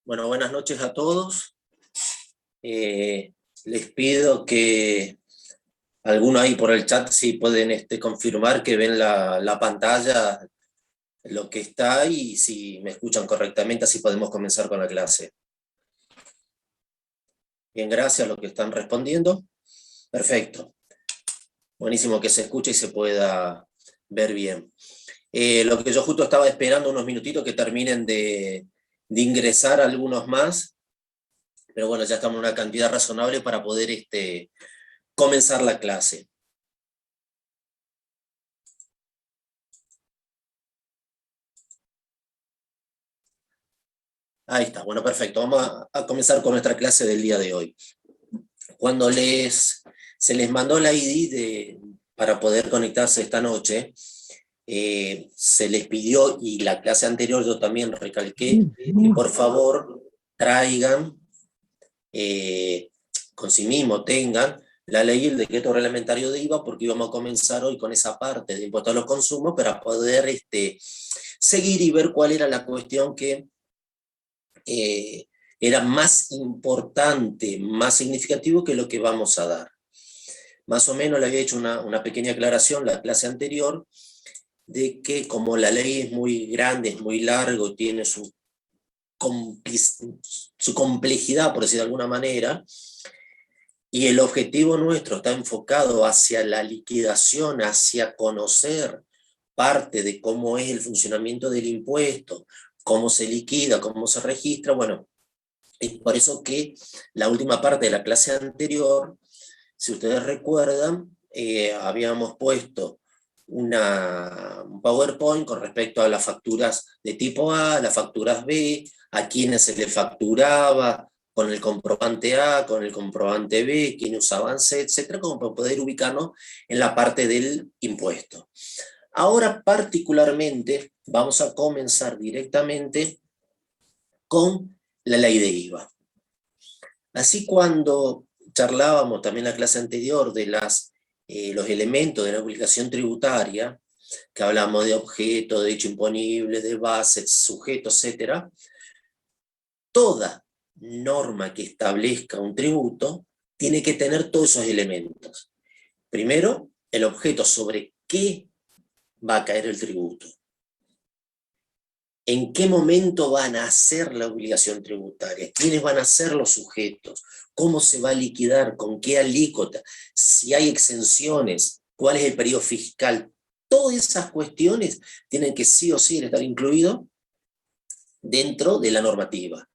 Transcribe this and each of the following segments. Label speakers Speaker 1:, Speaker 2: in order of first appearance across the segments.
Speaker 1: Bueno, buenas noches a todos. Les pido que alguno ahí por el chat si pueden confirmar que ven la pantalla, lo que está y si me escuchan correctamente, así podemos comenzar con la clase. Bien, gracias a los que están respondiendo. Perfecto. Buenísimo que se escuche y se pueda ver bien. Lo que yo justo estaba esperando unos minutitos que terminen de ingresar algunos más, pero bueno, ya estamos en una cantidad razonable para poder comenzar la clase. Ahí está, bueno, perfecto. Vamos a comenzar con nuestra clase del día de hoy. Cuando se les mandó la ID para poder conectarse esta noche, se les pidió, y la clase anterior yo también recalqué, que por favor traigan con sí mismo, tengan la ley y el decreto reglamentario de IVA, porque íbamos a comenzar hoy con esa parte de impuesto a los consumos para poder seguir y ver cuál era la cuestión que era más importante, más significativo que lo que vamos a dar. Más o menos le había hecho una pequeña aclaración la clase anterior, de que como la ley es muy grande, es muy largo, tiene su complejidad, por decir de alguna manera, y el objetivo nuestro está enfocado hacia la liquidación, hacia conocer parte de cómo es el funcionamiento del impuesto, cómo se liquida, cómo se registra. Bueno, es por eso que la última parte de la clase anterior, si ustedes recuerdan, habíamos puesto un PowerPoint con respecto a las facturas de tipo A, las facturas B, a quienes se les facturaba, con el comprobante A, con el comprobante B, quiénes usaban C, etcétera, como para poder ubicarnos en la parte del impuesto. Ahora, particularmente, vamos a comenzar directamente con la ley de IVA. Así, cuando charlábamos también en la clase anterior de los elementos de la obligación tributaria, que hablamos de objeto, de hecho imponible, de base, sujeto, etcétera, toda norma que establezca un tributo tiene que tener todos esos elementos. Primero, el objeto sobre qué va a caer el tributo. ¿En qué momento van a hacer la obligación tributaria? ¿Quiénes van a ser los sujetos? ¿Cómo se va a liquidar? ¿Con qué alícuota? Si hay exenciones, ¿cuál es el periodo fiscal? Todas esas cuestiones tienen que sí o sí estar incluidos dentro de la normativa.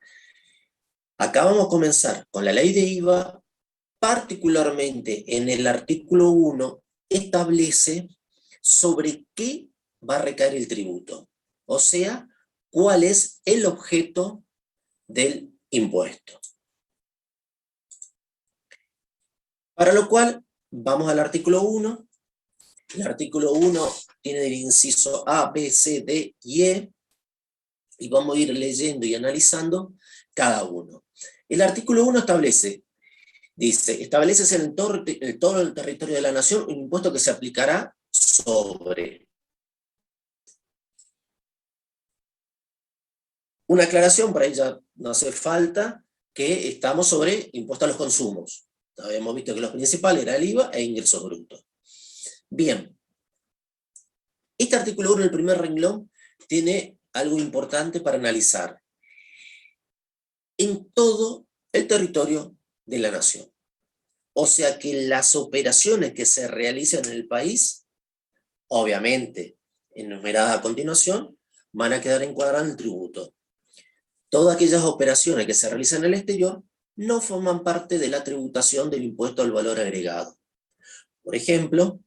Speaker 1: Acá vamos a comenzar con la ley de IVA, particularmente en el artículo 1, establece sobre qué va a recaer el tributo. O sea, cuál es el objeto del impuesto. Para lo cual, vamos al artículo 1. El artículo 1 tiene el inciso A, B, C, D y E, y vamos a ir leyendo y analizando cada uno. El artículo 1 dice, establece en todo el territorio de la nación un impuesto que se aplicará sobre. Una aclaración, para ella no hace falta, que estamos sobre impuesto a los consumos. Habíamos visto que los principales era el IVA e ingresos brutos. Bien. Este artículo 1, el primer renglón, tiene algo importante para analizar. En todo el territorio de la nación. O sea que las operaciones que se realizan en el país, obviamente, enumeradas a continuación, van a quedar encuadradas en el tributo. Todas aquellas operaciones que se realizan en el exterior no forman parte de la tributación del impuesto al valor agregado. Por ejemplo,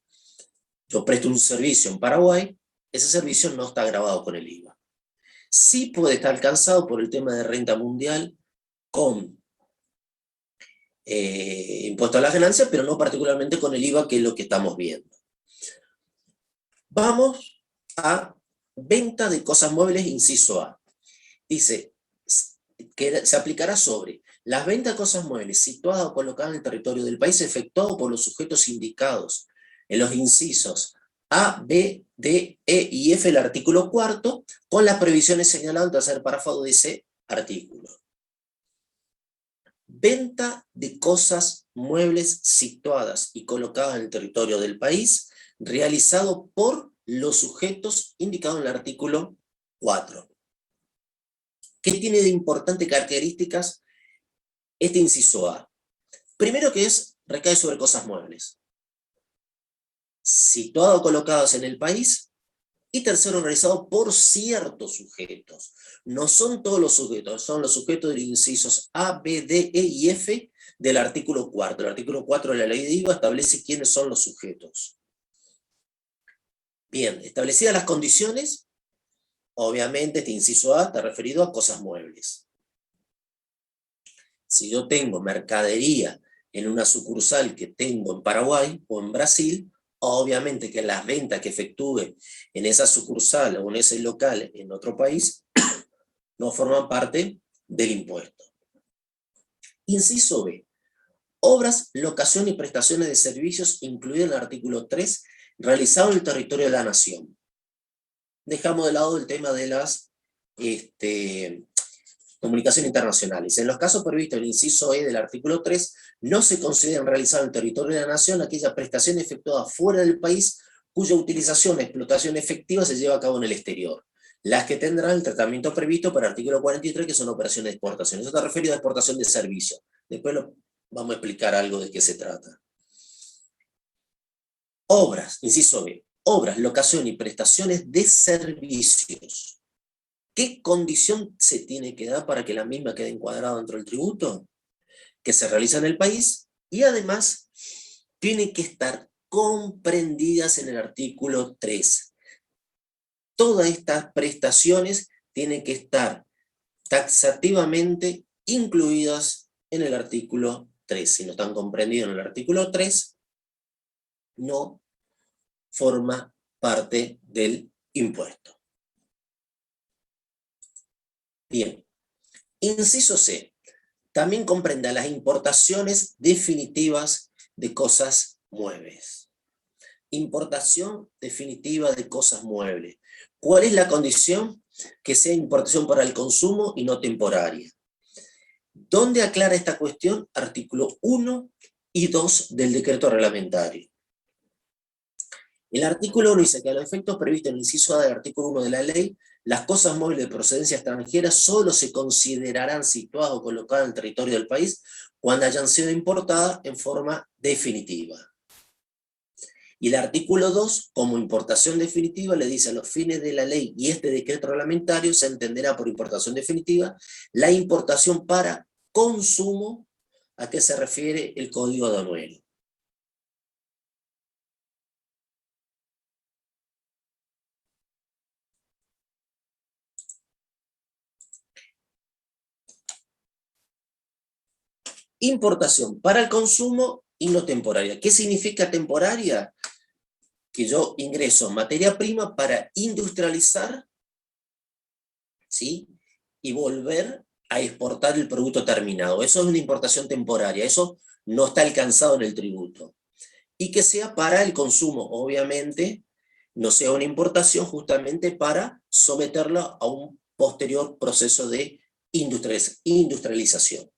Speaker 1: yo presto un servicio en Paraguay, ese servicio no está grabado con el IVA. Sí puede estar alcanzado por el tema de renta mundial con impuesto a las ganancias, pero no particularmente con el IVA, que es lo que estamos viendo. Vamos a venta de cosas muebles, inciso A. Dice que se aplicará sobre las ventas de cosas muebles situadas o colocadas en el territorio del país, efectuado por los sujetos indicados en los incisos A, B, D, E y F del artículo 4, con las previsiones señaladas en el tercer párrafo de ese artículo. venta de cosas muebles situadas y colocadas en el territorio del país, realizado por los sujetos indicados en el artículo 4. ¿Qué tiene de importantes características este inciso A? Primero que recae sobre cosas muebles, situadas o colocadas en el país, y tercero, realizado por ciertos sujetos. No son todos los sujetos, son los sujetos de los incisos A, B, D, E y F del artículo 4. El artículo 4 de la ley de IVA establece quiénes son los sujetos. Bien, establecidas las condiciones, obviamente este inciso A está referido a cosas muebles. Si yo tengo mercadería en una sucursal que tengo en Paraguay o en Brasil, obviamente que las ventas que efectúe en esa sucursal o en ese local en otro país no forman parte del impuesto. Inciso B. Obras, locación y prestaciones de servicios incluidas en el artículo 3, realizado en el territorio de la nación. Dejamos de lado el tema de las comunicaciones internacionales. En los casos previstos en el inciso E del artículo 3, no se consideran realizadas en el territorio de la nación aquellas prestaciones efectuadas fuera del país cuya utilización o explotación efectiva se lleva a cabo en el exterior. Las que tendrán el tratamiento previsto para el artículo 43, que son operaciones de exportación. Eso está referido a exportación de servicios. Después vamos a explicar algo de qué se trata. Obras, inciso B. Obras, locación y prestaciones de servicios. ¿Qué condición se tiene que dar para que la misma quede encuadrada dentro del tributo? Que se realiza en el país y además tienen que estar comprendidas en el artículo 3. Todas estas prestaciones tienen que estar taxativamente incluidas en el artículo 3. Si no están comprendidas en el artículo 3, no forma parte del impuesto. Bien. Inciso C. También comprende las importaciones definitivas de cosas muebles. Importación definitiva de cosas muebles. ¿Cuál es la condición? Que sea importación para el consumo y no temporaria. ¿Dónde aclara esta cuestión? Artículo 1 y 2 del decreto reglamentario. El artículo 1 dice que a los efectos previstos en el inciso A del artículo 1 de la ley, las cosas móviles de procedencia extranjera solo se considerarán situadas o colocadas en el territorio del país cuando hayan sido importadas en forma definitiva. Y el artículo 2, como importación definitiva, le dice a los fines de la ley y este decreto reglamentario se entenderá por importación definitiva la importación para consumo, a qué se refiere el Código Aduanero. Importación para el consumo y no temporaria. ¿Qué significa temporaria? Que yo ingreso materia prima para industrializar, ¿sí? Y volver a exportar el producto terminado. Eso es una importación temporaria, eso no está alcanzado en el tributo. Y que sea para el consumo, obviamente, no sea una importación justamente para someterla a un posterior proceso de industrialización.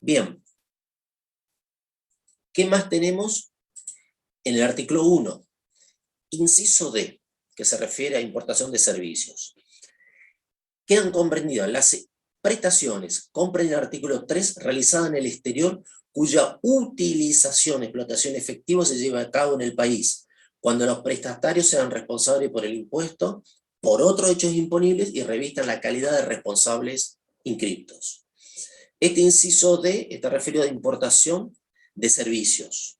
Speaker 1: Bien. ¿Qué más tenemos? En el artículo 1, inciso D, que se refiere a importación de servicios. Quedan comprendidas las prestaciones, comprende el artículo 3, realizadas en el exterior, cuya utilización, explotación efectiva se lleva a cabo en el país, cuando los prestatarios sean responsables por el impuesto, por otros hechos imponibles y revistan la calidad de responsables inscriptos. Este inciso D está referido a importación de servicios.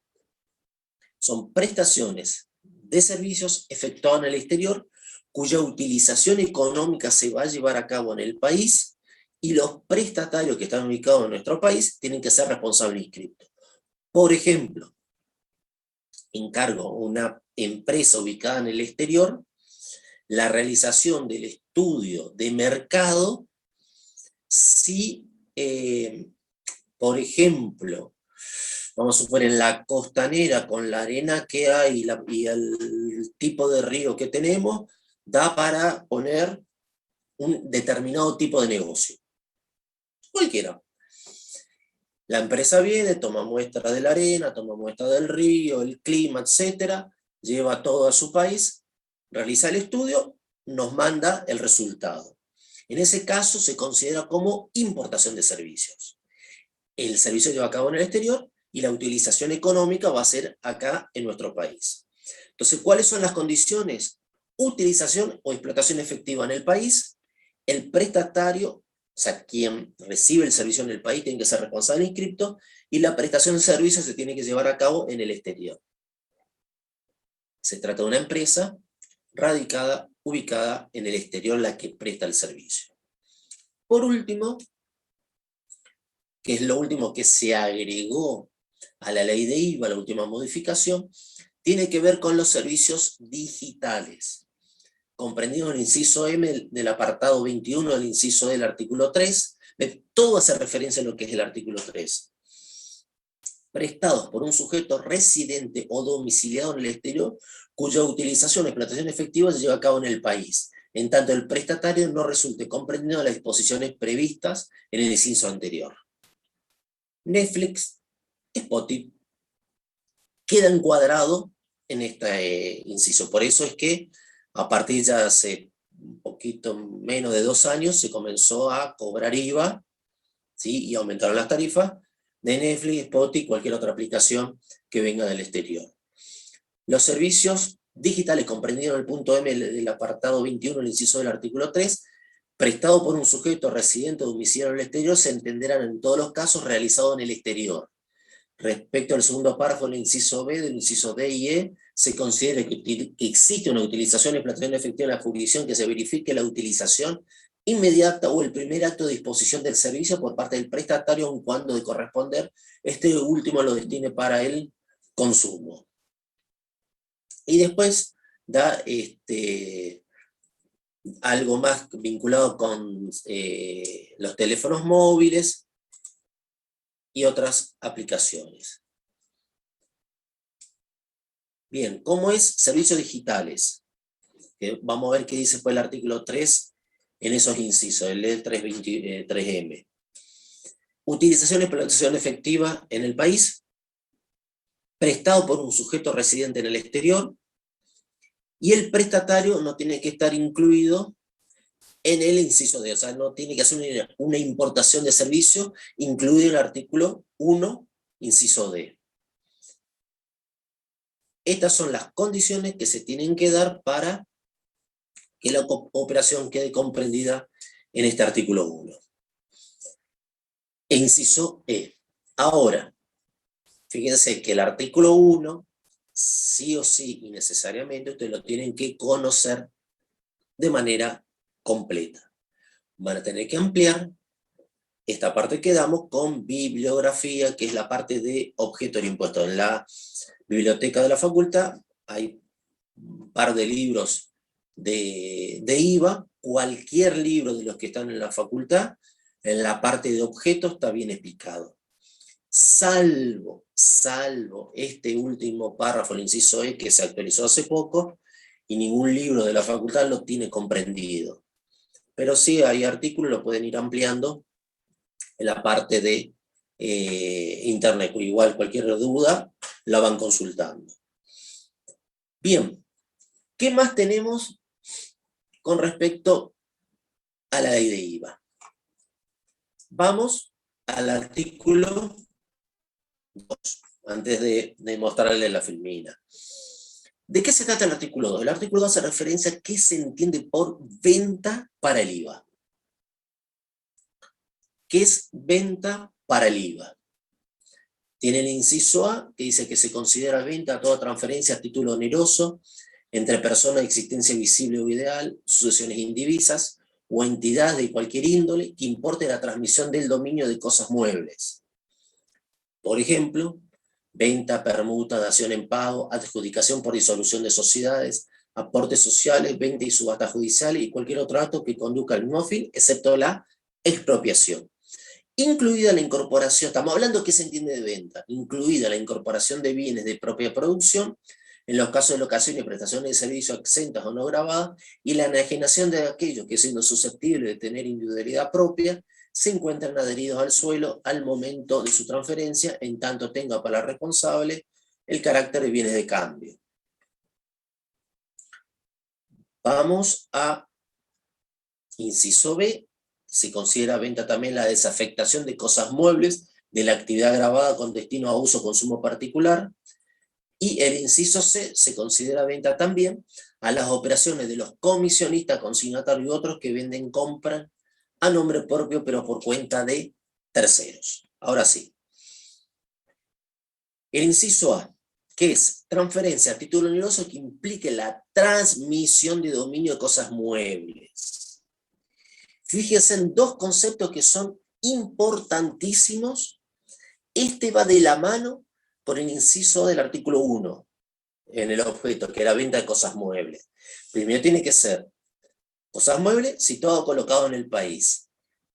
Speaker 1: Son prestaciones de servicios efectuadas en el exterior, cuya utilización económica se va a llevar a cabo en el país, y los prestatarios que están ubicados en nuestro país tienen que ser responsables inscriptos. Por ejemplo, encargo a una empresa ubicada en el exterior la realización del estudio de mercado si, por ejemplo, vamos a suponer en la costanera, con la arena que hay y el tipo de río que tenemos, da para poner un determinado tipo de negocio. Cualquiera. La empresa viene, toma muestra de la arena, toma muestra del río, el clima, etc. Lleva todo a su país, realiza el estudio, nos manda el resultado. En ese caso se considera como importación de servicios. El servicio se lleva a cabo en el exterior y la utilización económica va a ser acá en nuestro país. Entonces, ¿cuáles son las condiciones? Utilización o explotación efectiva en el país, el prestatario, o sea, quien recibe el servicio en el país tiene que ser responsable inscripto, y la prestación de servicios se tiene que llevar a cabo en el exterior. Se trata de una empresa radicada, ubicada en el exterior, la que presta el servicio. Por último, que es lo último que se agregó a la ley de IVA, la última modificación, tiene que ver con los servicios digitales, comprendido en el inciso M del apartado 21 del inciso del artículo 3, todo hace referencia a lo que es el artículo 3. Prestados por un sujeto residente o domiciliado en el exterior, cuya utilización o explotación efectiva se lleva a cabo en el país, en tanto el prestatario no resulte comprendido en las disposiciones previstas en el inciso anterior. Netflix, Spotify, queda encuadrado en este inciso. Por eso es que a partir de hace un poquito menos de 2 años se comenzó a cobrar IVA, ¿sí? Y aumentaron las tarifas de Netflix, Spotify, cualquier otra aplicación que venga del exterior. Los servicios digitales comprendidos en el punto M del apartado 21, el inciso del artículo 3, prestado por un sujeto residente o domiciliado en el exterior, se entenderán en todos los casos realizados en el exterior. Respecto al segundo párrafo del inciso B, del inciso D y E, se considera que existe una utilización y explotación efectiva en la jurisdicción que se verifique la utilización inmediata o el primer acto de disposición del servicio por parte del prestatario, aun cuando de corresponder, este último lo destine para el consumo. Y después da algo más vinculado con los teléfonos móviles y otras aplicaciones. Bien, ¿cómo es servicios digitales? Vamos a ver qué dice pues el artículo 3 en esos incisos, el 3M. Utilización y explotación efectiva en el país, prestado por un sujeto residente en el exterior, y el prestatario no tiene que estar incluido en el inciso D, o sea, no tiene que hacer una importación de servicio incluido en el artículo 1, inciso D. Estas son las condiciones que se tienen que dar para que la operación quede comprendida en este artículo 1. E inciso E. Ahora, fíjense que el artículo 1, sí o sí y necesariamente, ustedes lo tienen que conocer de manera completa. Van a tener que ampliar esta parte que damos con bibliografía, que es la parte de objeto del impuesto. En la biblioteca de la facultad hay un par de libros de IVA, cualquier libro de los que están en la facultad, en la parte de objetos está bien explicado. Salvo este último párrafo, el inciso E, que se actualizó hace poco, y ningún libro de la facultad lo tiene comprendido. Pero sí hay artículos, lo pueden ir ampliando en la parte de internet. Igual cualquier duda la van consultando. Bien, ¿qué más tenemos con respecto a la ley de IVA? Vamos al artículo 2, antes de mostrarles la filmina. ¿De qué se trata el artículo 2? El artículo 2 hace referencia a qué se entiende por venta para el IVA. ¿Qué es venta para el IVA? Tiene el inciso A, que dice que se considera venta toda transferencia a título oneroso entre personas de existencia visible o ideal, sucesiones indivisas o entidades de cualquier índole que importe la transmisión del dominio de cosas muebles. Por ejemplo, venta, permuta, dación en pago, adjudicación por disolución de sociedades, aportes sociales, venta y subasta judicial y cualquier otro acto que conduzca al mismo fin, excepto la expropiación. Incluida la incorporación, estamos hablando de qué se entiende de venta, incluida la incorporación de bienes de propia producción, en los casos de locación y prestación de servicios exentas o no grabadas, y la enajenación de aquellos que siendo susceptibles de tener individualidad propia, se encuentran adheridos al suelo al momento de su transferencia, en tanto tenga para la responsable el carácter de bienes de cambio. Vamos a inciso B. Se considera venta también la desafectación de cosas muebles de la actividad grabada con destino a uso o consumo particular. Y el inciso C se considera venta también a las operaciones de los comisionistas, consignatarios y otros que venden, compran a nombre propio, pero por cuenta de terceros. Ahora sí. El inciso A, que es transferencia a título oneroso que implique la transmisión de dominio de cosas muebles. Fíjense en dos conceptos que son importantísimos. Este va de la mano por el inciso del artículo 1, en el objeto, que era venta de cosas muebles. Primero tiene que ser cosas muebles situado colocado en el país.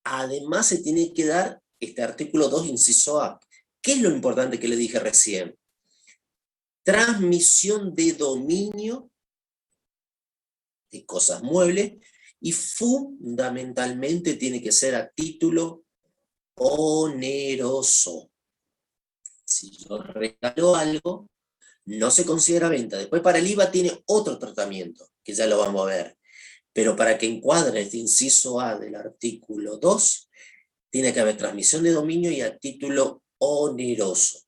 Speaker 1: Además se tiene que dar este artículo 2, inciso A. ¿Qué es lo importante que le dije recién? Transmisión de dominio de cosas muebles y fundamentalmente tiene que ser a título oneroso. Si yo regalo algo, no se considera venta. Después para el IVA tiene otro tratamiento, que ya lo vamos a ver. Pero para que encuadre este inciso A del artículo 2, tiene que haber transmisión de dominio y a título oneroso.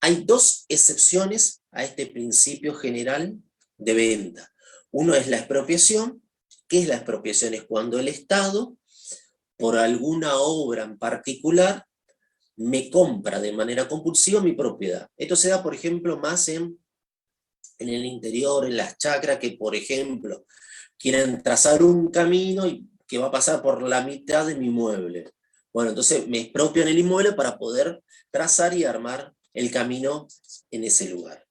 Speaker 1: Hay dos excepciones a este principio general de venta. Uno es la expropiación. ¿Qué es la expropiación? Es cuando el Estado, por alguna obra en particular, me compra de manera compulsiva mi propiedad. Esto se da, por ejemplo, más en el interior, en las chacras, que, por ejemplo, quieren trazar un camino y que va a pasar por la mitad de mi inmueble. Bueno, entonces me expropian el inmueble para poder trazar y armar el camino en ese lugar.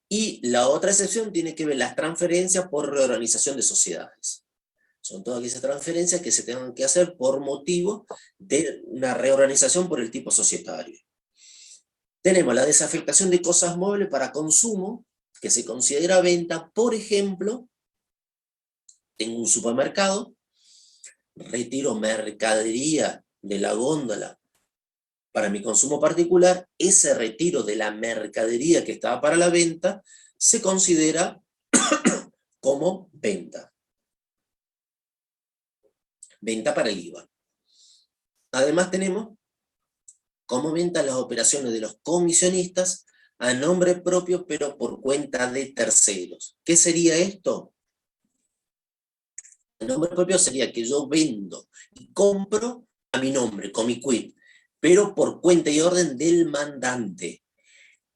Speaker 1: Y la otra excepción tiene que ver las transferencias por reorganización de sociedades. Son todas esas transferencias que se tengan que hacer por motivo de una reorganización por el tipo societario. Tenemos la desafectación de cosas muebles para consumo, que se considera venta. Por ejemplo, tengo un supermercado, retiro mercadería de la góndola para mi consumo particular, ese retiro de la mercadería que estaba para la venta se considera como venta. Venta para el IVA. Además tenemos como venta las operaciones de los comisionistas a nombre propio, pero por cuenta de terceros. ¿Qué sería esto? A nombre propio sería que yo vendo y compro a mi nombre, con mi quit, pero por cuenta y orden del mandante.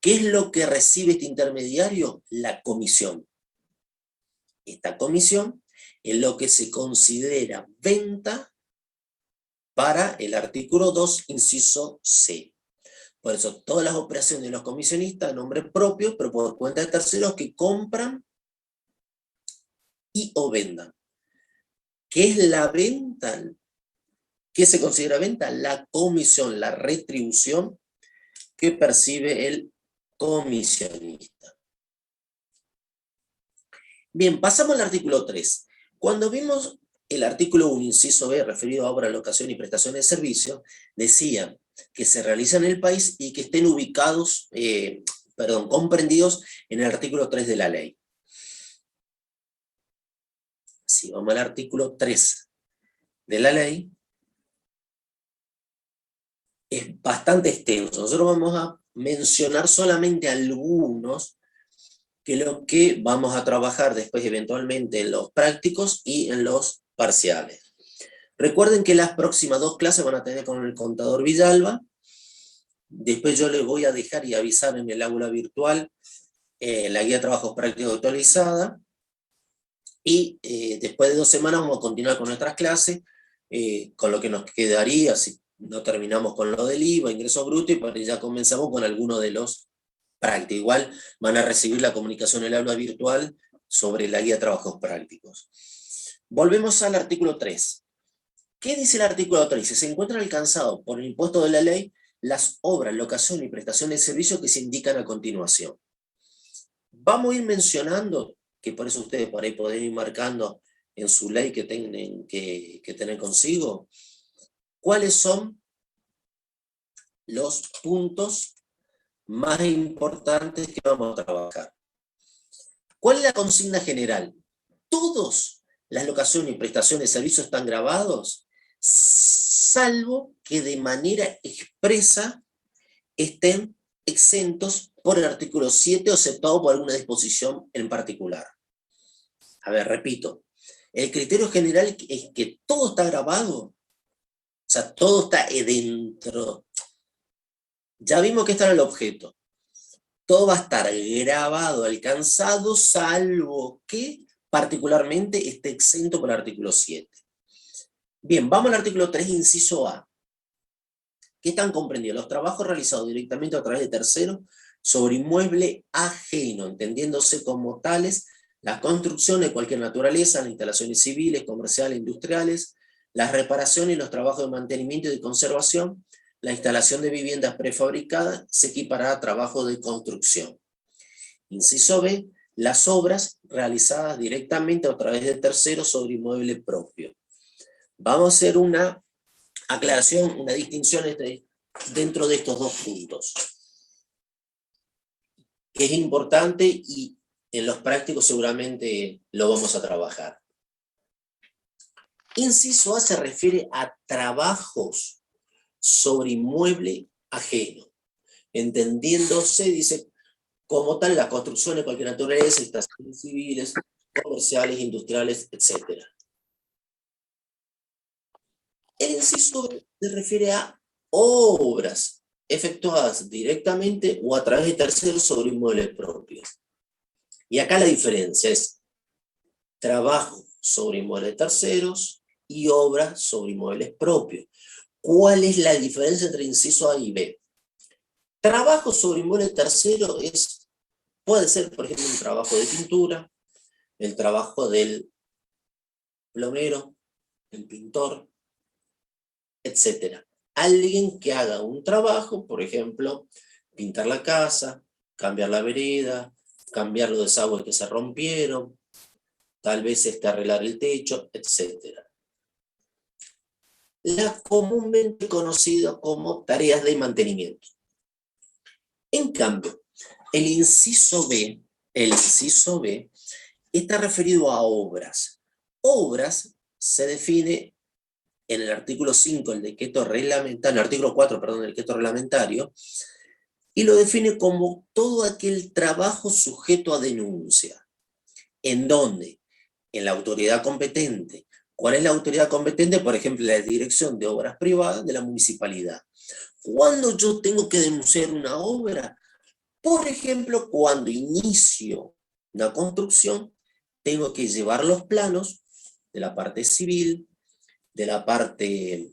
Speaker 1: ¿Qué es lo que recibe este intermediario? La comisión. Esta comisión es lo que se considera venta para el artículo 2, inciso C. Por eso, todas las operaciones de los comisionistas a nombre propio, pero por cuenta de terceros que compran y o vendan. ¿Qué es la venta? ¿Qué se considera venta? La comisión, la retribución que percibe el comisionista. Bien, pasamos al artículo 3. Cuando vimos el artículo 1, inciso B, referido a obra, locación y prestación de servicios, decía que se realizan en el país y que estén ubicados, comprendidos en el artículo 3 de la ley. Si vamos al artículo 3 de la ley, es bastante extenso. Nosotros vamos a mencionar solamente algunos, que es lo que vamos a trabajar después eventualmente en los prácticos y en los parciales. Recuerden que las próximas dos clases van a tener con el contador Villalba. Después yo les voy a dejar y avisar en el aula virtual la guía de trabajos prácticos actualizada. Y después de 2 semanas vamos a continuar con nuestras clases, con lo que nos quedaría, si no terminamos con lo del IVA, ingreso bruto, y pues ya comenzamos con alguno de los prácticos. Igual van a recibir la comunicación en el aula virtual sobre la guía de trabajos prácticos. Volvemos al artículo 3. ¿Qué dice el artículo 3? Se encuentran alcanzados por el impuesto de la ley las obras, locación y prestación de servicios que se indican a continuación. Vamos a ir mencionando, que por eso ustedes por ahí pueden ir marcando en su ley que tienen que tener consigo, cuáles son los puntos más importantes que vamos a trabajar. ¿Cuál es la consigna general? Todas las locaciones y prestaciones de servicios están grabados, salvo que de manera expresa estén exentos por el artículo 7 o aceptados por alguna disposición en particular. A ver, repito, el criterio general es que todo está grabado, o sea, todo está dentro. Ya vimos que está en el objeto. Todo va a estar grabado, alcanzado, salvo que particularmente esté exento por el artículo 7. Bien, vamos al artículo 3, inciso A. ¿Qué están comprendidos? Los trabajos realizados directamente a través de terceros sobre inmueble ajeno, entendiéndose como tales la construcción de cualquier naturaleza, las instalaciones civiles, comerciales, industriales, las reparaciones y los trabajos de mantenimiento y de conservación, la instalación de viviendas prefabricadas se equipará a trabajo de construcción. Inciso B, las obras realizadas directamente a través de terceros sobre inmueble propio. Vamos a hacer una aclaración, una distinción dentro de estos dos puntos, que es importante y en los prácticos seguramente lo vamos a trabajar. Inciso A se refiere a trabajos sobre inmueble ajeno, entendiéndose, dice, como tal, la construcción de cualquier naturaleza, instalaciones civiles, comerciales, industriales, etc. El inciso B se refiere a obras efectuadas directamente o a través de terceros sobre inmuebles propios. Y acá la diferencia es trabajo sobre inmuebles terceros y obras sobre inmuebles propios. ¿Cuál es la diferencia entre inciso A y B? Trabajo sobre inmuebles terceros puede ser, por ejemplo, un trabajo de pintura, el trabajo del plomero, el pintor, etc. Alguien que haga un trabajo, por ejemplo, pintar la casa, cambiar la vereda, cambiar los desagües que se rompieron, tal vez arreglar el techo, etc. La comúnmente conocida como tareas de mantenimiento. En cambio, el inciso B está referido a obras. Obras se define en el artículo 5 del decreto reglamentario, en el artículo 4, perdón, del decreto reglamentario, y lo define como todo aquel trabajo sujeto a denuncia. ¿En dónde? En la autoridad competente. ¿Cuál es la autoridad competente? Por ejemplo, la Dirección de Obras Privadas de la municipalidad. ¿Cuándo yo tengo que denunciar una obra? Por ejemplo, cuando inicio una construcción, tengo que llevar los planos de la parte civil, de la parte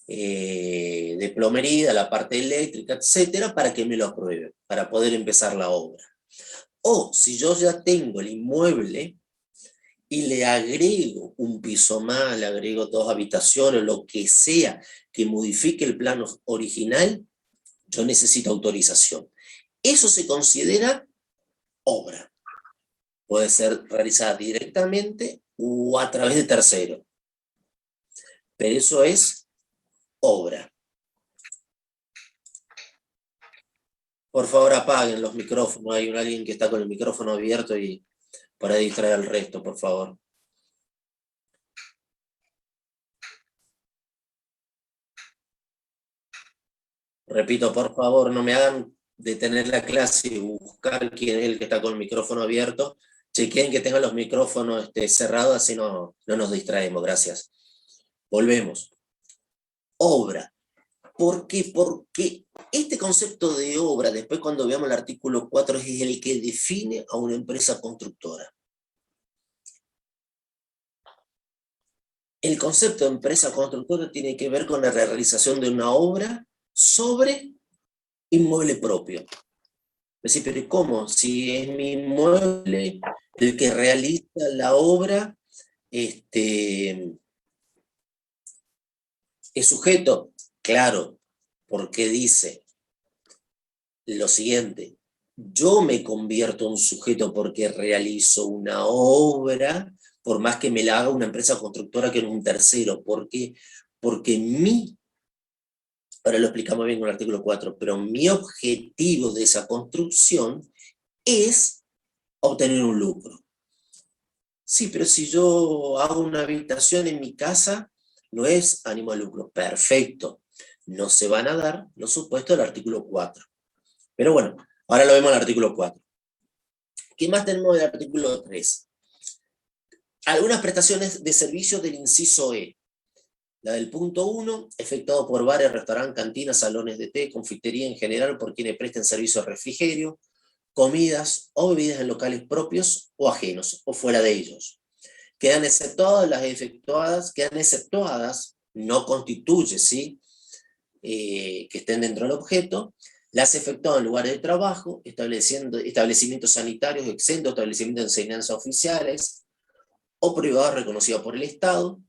Speaker 1: de plomería, de la parte eléctrica, etcétera, para que me lo aprueben, para poder empezar la obra. O si yo ya tengo el inmueble y le agrego un piso más, le agrego 2 habitaciones, lo que sea que modifique el plano original, yo necesito autorización. Eso se considera obra. Puede ser realizada directamente o a través de terceros. Pero eso es obra. Por favor, apaguen los micrófonos. Hay alguien que está con el micrófono abierto y para distraer al resto, por favor. Repito, por favor, no me hagan detener la clase y buscar quién es el que está con el micrófono abierto. Chequen que tengan los micrófonos cerrados, así no nos distraemos. Gracias. Volvemos. Obra. ¿Por qué? Porque este concepto de obra, después cuando veamos el artículo 4, es el que define a una empresa constructora. El concepto de empresa constructora tiene que ver con la realización de una obra sobre inmueble propio. Es decir, pero ¿cómo? Si es mi inmueble el que realiza la obra, es sujeto, claro, porque dice lo siguiente: Yo me convierto en sujeto porque realizo una obra, por más que me la haga una empresa constructora que no un tercero. ¿Por qué? Porque ahora lo explicamos bien con el artículo 4, pero mi objetivo de esa construcción es obtener un lucro. Sí, pero si yo hago una habitación en mi casa, no es ánimo de lucro. Perfecto. No se van a dar los supuestos del artículo 4. Pero bueno, ahora lo vemos en el artículo 4. ¿Qué más tenemos del artículo 3? Algunas prestaciones de servicio del inciso E. La del punto 1, efectuado por bares, restaurantes, cantinas, salones de té, confitería en general, por quienes presten servicio de refrigerio, comidas o bebidas en locales propios o ajenos, o fuera de ellos. Quedan exceptuadas, no constituye, ¿sí? Que estén dentro del objeto, las efectuadas en lugares de trabajo, establecimientos sanitarios exentos, establecimientos de enseñanza oficiales o privados reconocidos por el Estado,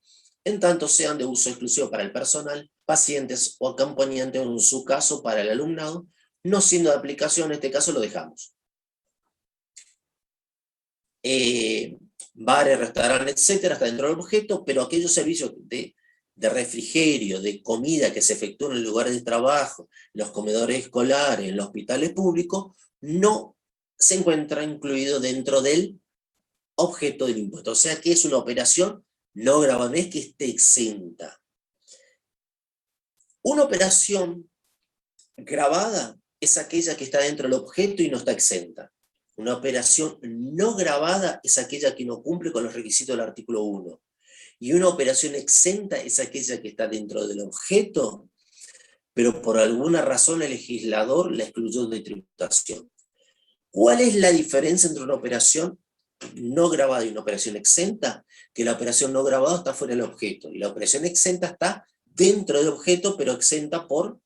Speaker 1: en tanto sean de uso exclusivo para el personal, pacientes o acompañantes, o en su caso para el alumnado, no siendo de aplicación, en este caso lo dejamos. Bares, restaurantes, etcétera, está dentro del objeto, pero aquellos servicios de refrigerio, de comida que se efectúan en los lugares de trabajo, los comedores escolares, en los hospitales públicos, no se encuentra incluido dentro del objeto del impuesto. O sea que es una operación no grabada, no es que esté exenta. Una operación grabada es aquella que está dentro del objeto y no está exenta. Una operación no grabada es aquella que no cumple con los requisitos del artículo 1. Y una operación exenta es aquella que está dentro del objeto, pero por alguna razón el legislador la excluyó de tributación. ¿Cuál es la diferencia entre una operación no grabada y una operación exenta? Que la operación no grabada está fuera del objeto, y la operación exenta está dentro del objeto, pero exenta por,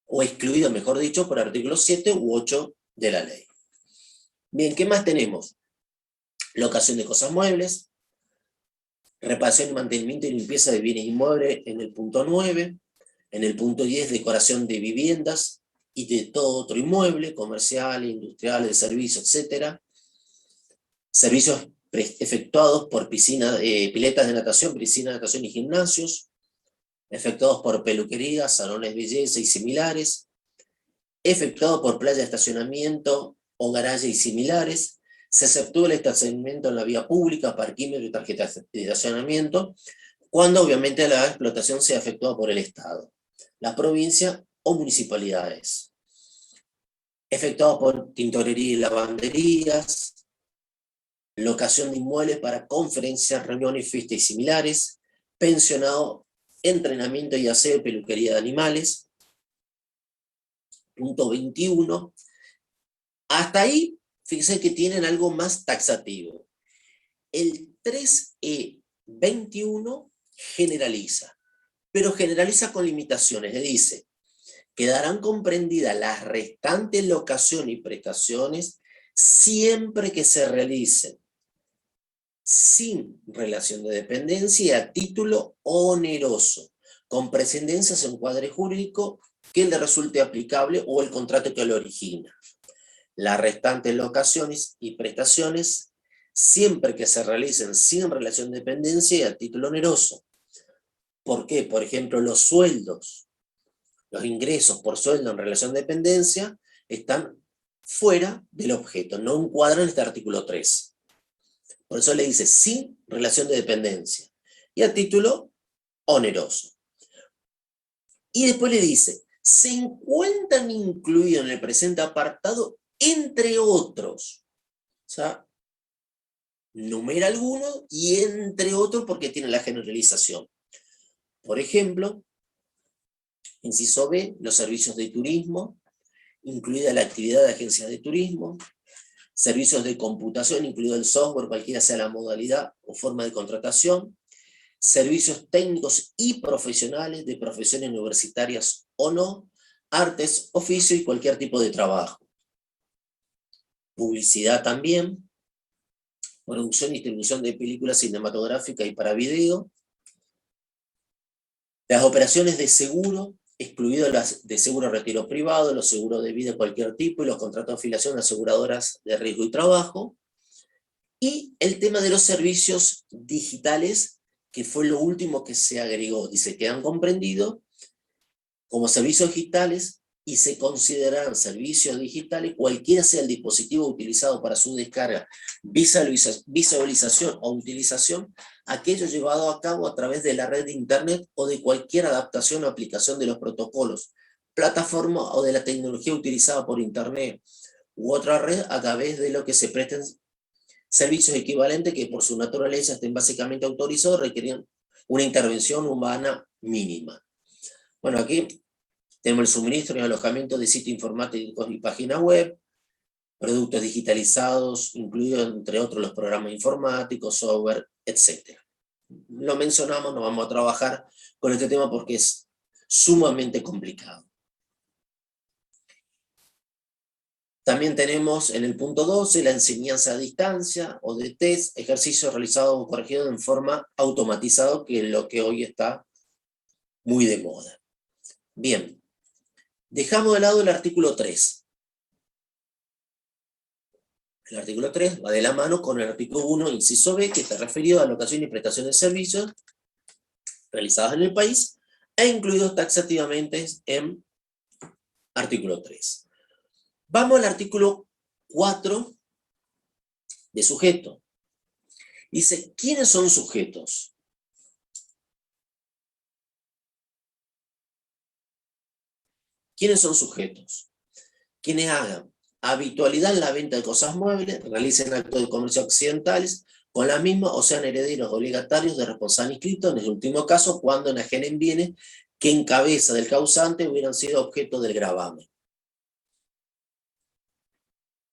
Speaker 1: o excluido, mejor dicho, por artículo 7 u 8 de la ley. Bien, ¿qué más tenemos? Locación de cosas muebles, reparación y mantenimiento y limpieza de bienes inmuebles en el punto 9, en el punto 10, decoración de viviendas y de todo otro inmueble, comercial, industrial, de servicios, etc. Servicios efectuados por piletas de natación, piscinas de natación y gimnasios, efectuados por peluquerías, salones de belleza y similares, efectuado por playa de estacionamiento o garaje y similares. Se exceptúa el estacionamiento en la vía pública, parquímetro y tarjetas de estacionamiento, cuando obviamente la explotación sea efectuada por el Estado, la provincia o municipalidades. Efectuado por tintorería y lavanderías, locación de inmuebles para conferencias, reuniones, fiestas y similares, pensionado, entrenamiento y aseo, peluquería de animales. Punto 21. Hasta ahí, fíjense que tienen algo más taxativo. El 3E21 generaliza, pero generaliza con limitaciones. Le dice, quedarán comprendidas las restantes locaciones y prestaciones siempre que se realicen sin relación de dependencia y a título oneroso, con precedencia en cuadro jurídico que le resulte aplicable o el contrato que lo origina. Las restantes locaciones y prestaciones, siempre que se realicen sin relación de dependencia y a título oneroso. ¿Por qué? Por ejemplo, los sueldos, los ingresos por sueldo en relación de dependencia están fuera del objeto, no encuadran este artículo 3. Por eso le dice sin relación de dependencia y a título oneroso. Y después le dice, se encuentran incluidos en el presente apartado entre otros. O sea, numera alguno y entre otros porque tiene la generalización. Por ejemplo, inciso B, los servicios de turismo, incluida la actividad de agencias de turismo, servicios de computación, incluido el software, cualquiera sea la modalidad o forma de contratación, servicios técnicos y profesionales de profesiones universitarias o no, artes, oficio y cualquier tipo de trabajo. Publicidad también, producción y distribución de películas cinematográficas y para video, las operaciones de seguro, excluido las de seguro de retiro privado, los seguros de vida de cualquier tipo y los contratos de afiliación de aseguradoras de riesgo y trabajo. Y el tema de los servicios digitales, que fue lo último que se agregó. Dice, quedan comprendidos como servicios digitales y se considerarán servicios digitales cualquiera sea el dispositivo utilizado para su descarga, visualización o utilización, aquello llevado a cabo a través de la red de Internet o de cualquier adaptación o aplicación de los protocolos, plataforma o de la tecnología utilizada por Internet u otra red a través de lo que se presten servicios equivalentes que por su naturaleza estén básicamente autorizados, requerían una intervención humana mínima. Bueno, aquí tenemos el suministro y alojamiento de sitios informáticos y páginas web, productos digitalizados, incluidos entre otros los programas informáticos, software, etc. Lo mencionamos, no vamos a trabajar con este tema porque es sumamente complicado. También tenemos en el punto 12 la enseñanza a distancia o de test, ejercicios realizados o corregidos en forma automatizada, que es lo que hoy está muy de moda. Bien, dejamos de lado el artículo 3. El artículo 3 va de la mano con el artículo 1, inciso B, que está referido a locación y prestación de servicios realizados en el país e incluidos taxativamente en artículo 3. Vamos al artículo 4 de sujeto. Dice, ¿quiénes son sujetos? ¿Quiénes son sujetos? Quienes hagan habitualidad en la venta de cosas muebles, realicen actos de comercio accidentales con la misma o sean herederos obligatarios de responsable inscrito, en el último caso, cuando enajenen bienes que en cabeza del causante hubieran sido objeto del gravamen.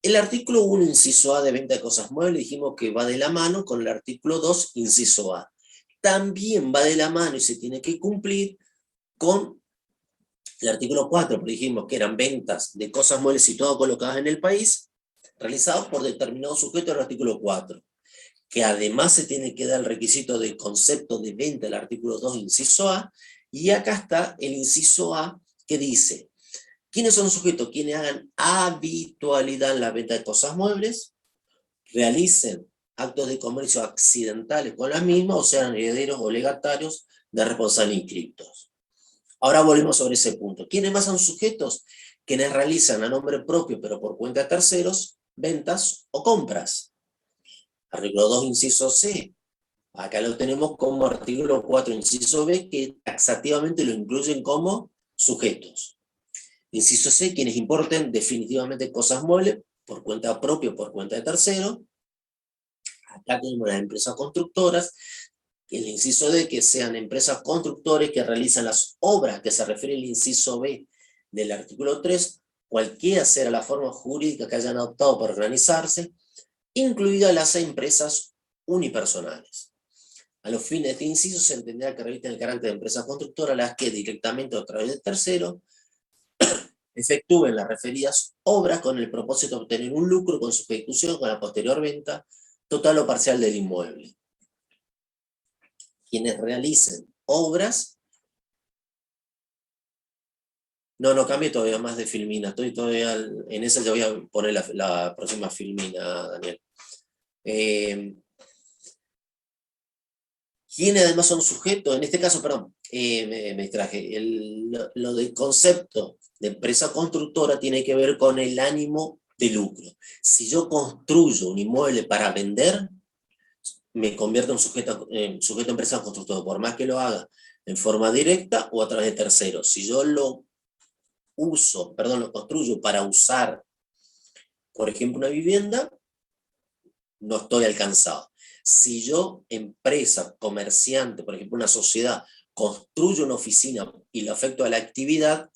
Speaker 1: El artículo 1, inciso A de venta de cosas muebles, dijimos que va de la mano con el artículo 2, inciso A. También va de la mano y se tiene que cumplir con el artículo 4, porque dijimos que eran ventas de cosas muebles situadas o colocadas en el país, realizados por determinado sujeto del artículo 4, que además se tiene que dar el requisito del concepto de venta del artículo 2, inciso A, y acá está el inciso A que dice, ¿quiénes son los sujetos? Quienes hagan habitualidad en la venta de cosas muebles, realicen actos de comercio accidentales con las mismas, o sean herederos o legatarios de responsables inscriptos. Ahora volvemos sobre ese punto. ¿Quiénes más son sujetos? Quienes realizan a nombre propio, pero por cuenta de terceros, ventas o compras. Artículo 2, inciso C. Acá lo tenemos como artículo 4, inciso B, que taxativamente lo incluyen como sujetos. Inciso C, quienes importen definitivamente cosas muebles por cuenta propia o por cuenta de tercero. Acá tenemos las empresas constructoras. El inciso D, que sean empresas constructores que realizan las obras que se refiere al inciso B del artículo 3, cualquiera sea la forma jurídica que hayan adoptado para organizarse, incluidas las empresas unipersonales. A los fines de este inciso se entenderá que revisten el carácter de empresas constructoras las que directamente o a través de tercero efectúen las referidas obras con el propósito de obtener un lucro con su ejecución con la posterior venta total o parcial del inmueble. Quienes realicen obras. No cambie todavía más de Filmina, estoy todavía en esa, ya voy a poner la próxima Filmina, Daniel. ¿Quiénes además son sujetos? En este caso, perdón, me distraje. Lo del concepto de empresa constructora tiene que ver con el ánimo de lucro. Si yo construyo un inmueble para vender, me convierto en sujeto a empresa constructora, por más que lo haga en forma directa o a través de terceros. Si yo lo construyo para usar, por ejemplo, una vivienda, no estoy alcanzado. Si yo, empresa, comerciante, por ejemplo, una sociedad, construyo una oficina y lo afecto a la actividad,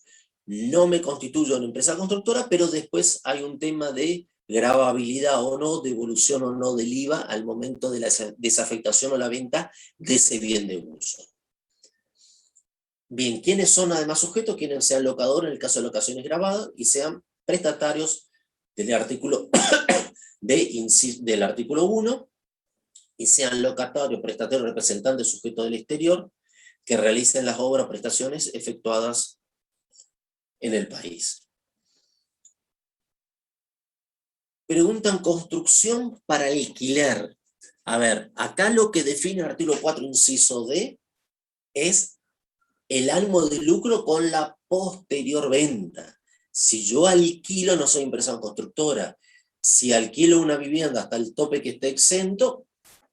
Speaker 1: no me constituyo una empresa constructora, pero después hay un tema de gravabilidad o no, devolución o no del IVA al momento de la desafectación o la venta de ese bien de uso. Bien, ¿quiénes son además sujetos? Quienes sean locadores en el caso de locaciones grabadas y sean prestatarios del artículo, del artículo 1 y sean locatarios, prestatarios, representantes sujetos del exterior que realicen las obras o prestaciones efectuadas en el país. Preguntan construcción para alquiler. A ver, acá lo que define el artículo 4, inciso D, es el ánimo de lucro con la posterior venta. Si yo alquilo, no soy empresa constructora. Si alquilo una vivienda hasta el tope que esté exento,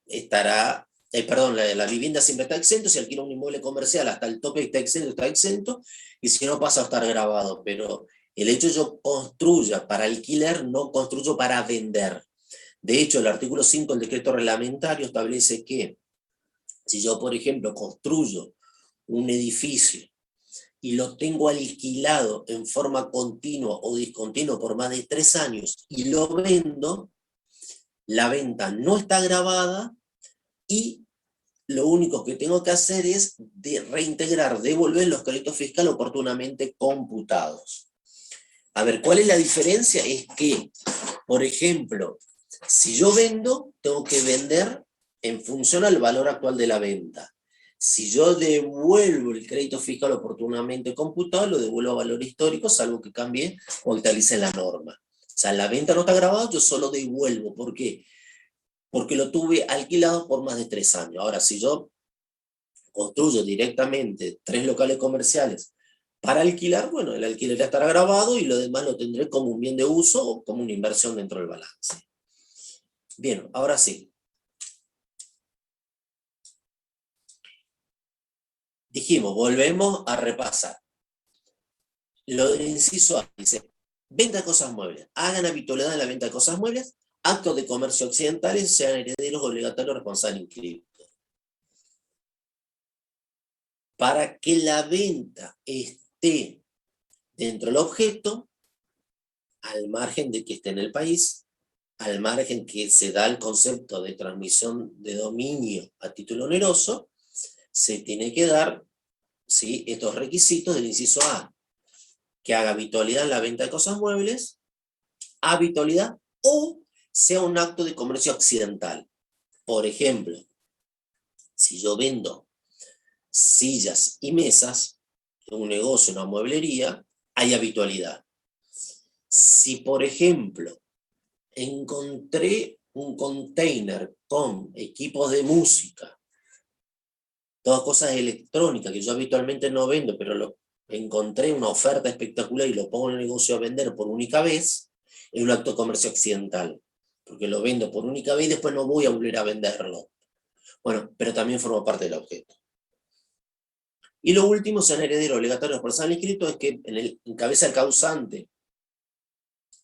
Speaker 1: estará, perdón, la vivienda siempre está exento. Si alquilo un inmueble comercial hasta el tope que está exento, y si no pasa a estar grabado. Pero el hecho de yo construya para alquiler, no construyo para vender. De hecho, el artículo 5 del decreto reglamentario establece que si yo, por ejemplo, construyo un edificio y lo tengo alquilado en forma continua o discontinua por más de 3 años y lo vendo, la venta no está grabada y lo único que tengo que hacer es reintegrar, devolver los créditos fiscales oportunamente computados. A ver, ¿cuál es la diferencia? Es que, por ejemplo, si yo vendo, tengo que vender en función al valor actual de la venta. Si yo devuelvo el crédito fiscal oportunamente computado, lo devuelvo a valor histórico, salvo que cambie o actualice la norma. O sea, la venta no está grabada, yo solo devuelvo. ¿Por qué? Porque lo tuve alquilado por más de 3 años. Ahora, si yo construyo directamente 3 locales comerciales para alquilar, bueno, el alquiler ya estará grabado y lo demás lo tendré como un bien de uso o como una inversión dentro del balance. Bien, ahora sí. Dijimos, volvemos a repasar. Lo del inciso A dice, venta de cosas muebles. Hagan habitualidad en la venta de cosas muebles, actos de comercio occidentales, sean herederos obligatorios responsables inscritos. Para que la venta esté dentro del objeto, al margen de que esté en el país, al margen que se da el concepto de transmisión de dominio a título oneroso, se tiene que dar, ¿sí?, estos requisitos del inciso A. Que haga habitualidad en la venta de cosas muebles, habitualidad, o sea un acto de comercio accidental. Por ejemplo, si yo vendo sillas y mesas en un negocio, una mueblería, hay habitualidad. Si, por ejemplo, encontré un container con equipos de música, todas cosas electrónicas que yo habitualmente no vendo, pero encontré una oferta espectacular y lo pongo en el negocio a vender por única vez, es un acto de comercio accidental, porque lo vendo por única vez y después no voy a volver a venderlo. Bueno, pero también forma parte del objeto. Y lo último, sean herederos obligatorios personal inscrito, es que en cabeza del causante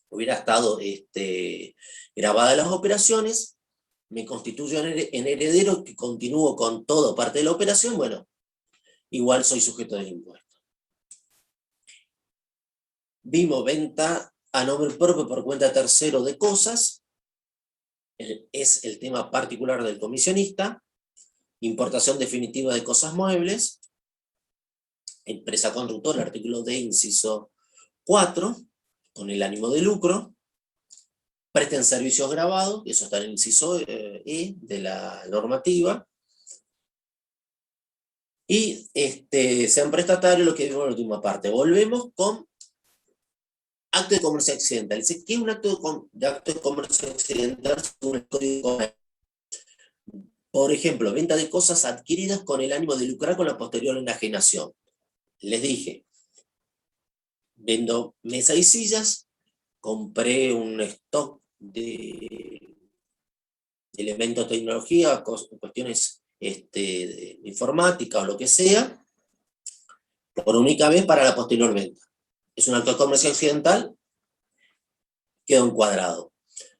Speaker 1: hubiera estado grabada las operaciones, me constituyo en heredero que continúo con todo parte de la operación, bueno, igual soy sujeto del impuesto. Vimos venta a nombre propio por cuenta tercero de cosas, es el tema particular del comisionista, importación definitiva de cosas muebles, empresa constructora, artículo D, inciso 4, con el ánimo de lucro, presten servicios grabados, eso está en el inciso E de la normativa, y sean prestatarios, lo que vimos en la última parte. Volvemos con acto de comercio accidental. Dice, ¿qué es un acto de comercio accidental según el Código de Comercio? Por ejemplo, venta de cosas adquiridas con el ánimo de lucrar con la posterior enajenación. Les dije, vendo mesas y sillas, compré un stock de elementos de tecnología, cuestiones de informática o lo que sea, por única vez para la posterior venta. Es un acto de comercio accidental, quedó encuadrado.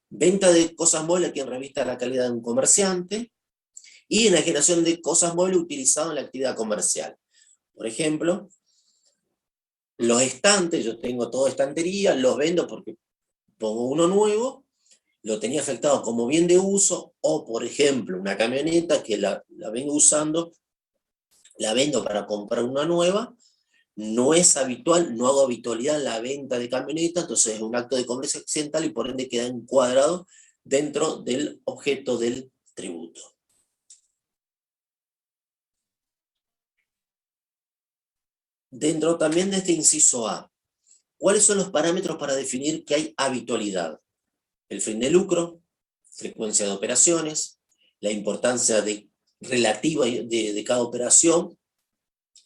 Speaker 1: Venta de cosas muebles que revista la calidad de un comerciante, y enajenación de cosas muebles utilizadas en la actividad comercial. Por ejemplo, los estantes, yo tengo toda estantería, los vendo porque pongo uno nuevo, lo tenía afectado como bien de uso, o por ejemplo, una camioneta que la vengo usando, la vendo para comprar una nueva, no es habitual, no hago habitualidad en la venta de camioneta, entonces es un acto de comercio accidental y por ende queda encuadrado dentro del objeto del tributo. Dentro también de este inciso A, ¿Cuáles son los parámetros para definir que hay habitualidad? El fin de lucro, frecuencia de operaciones, la importancia relativa de cada operación,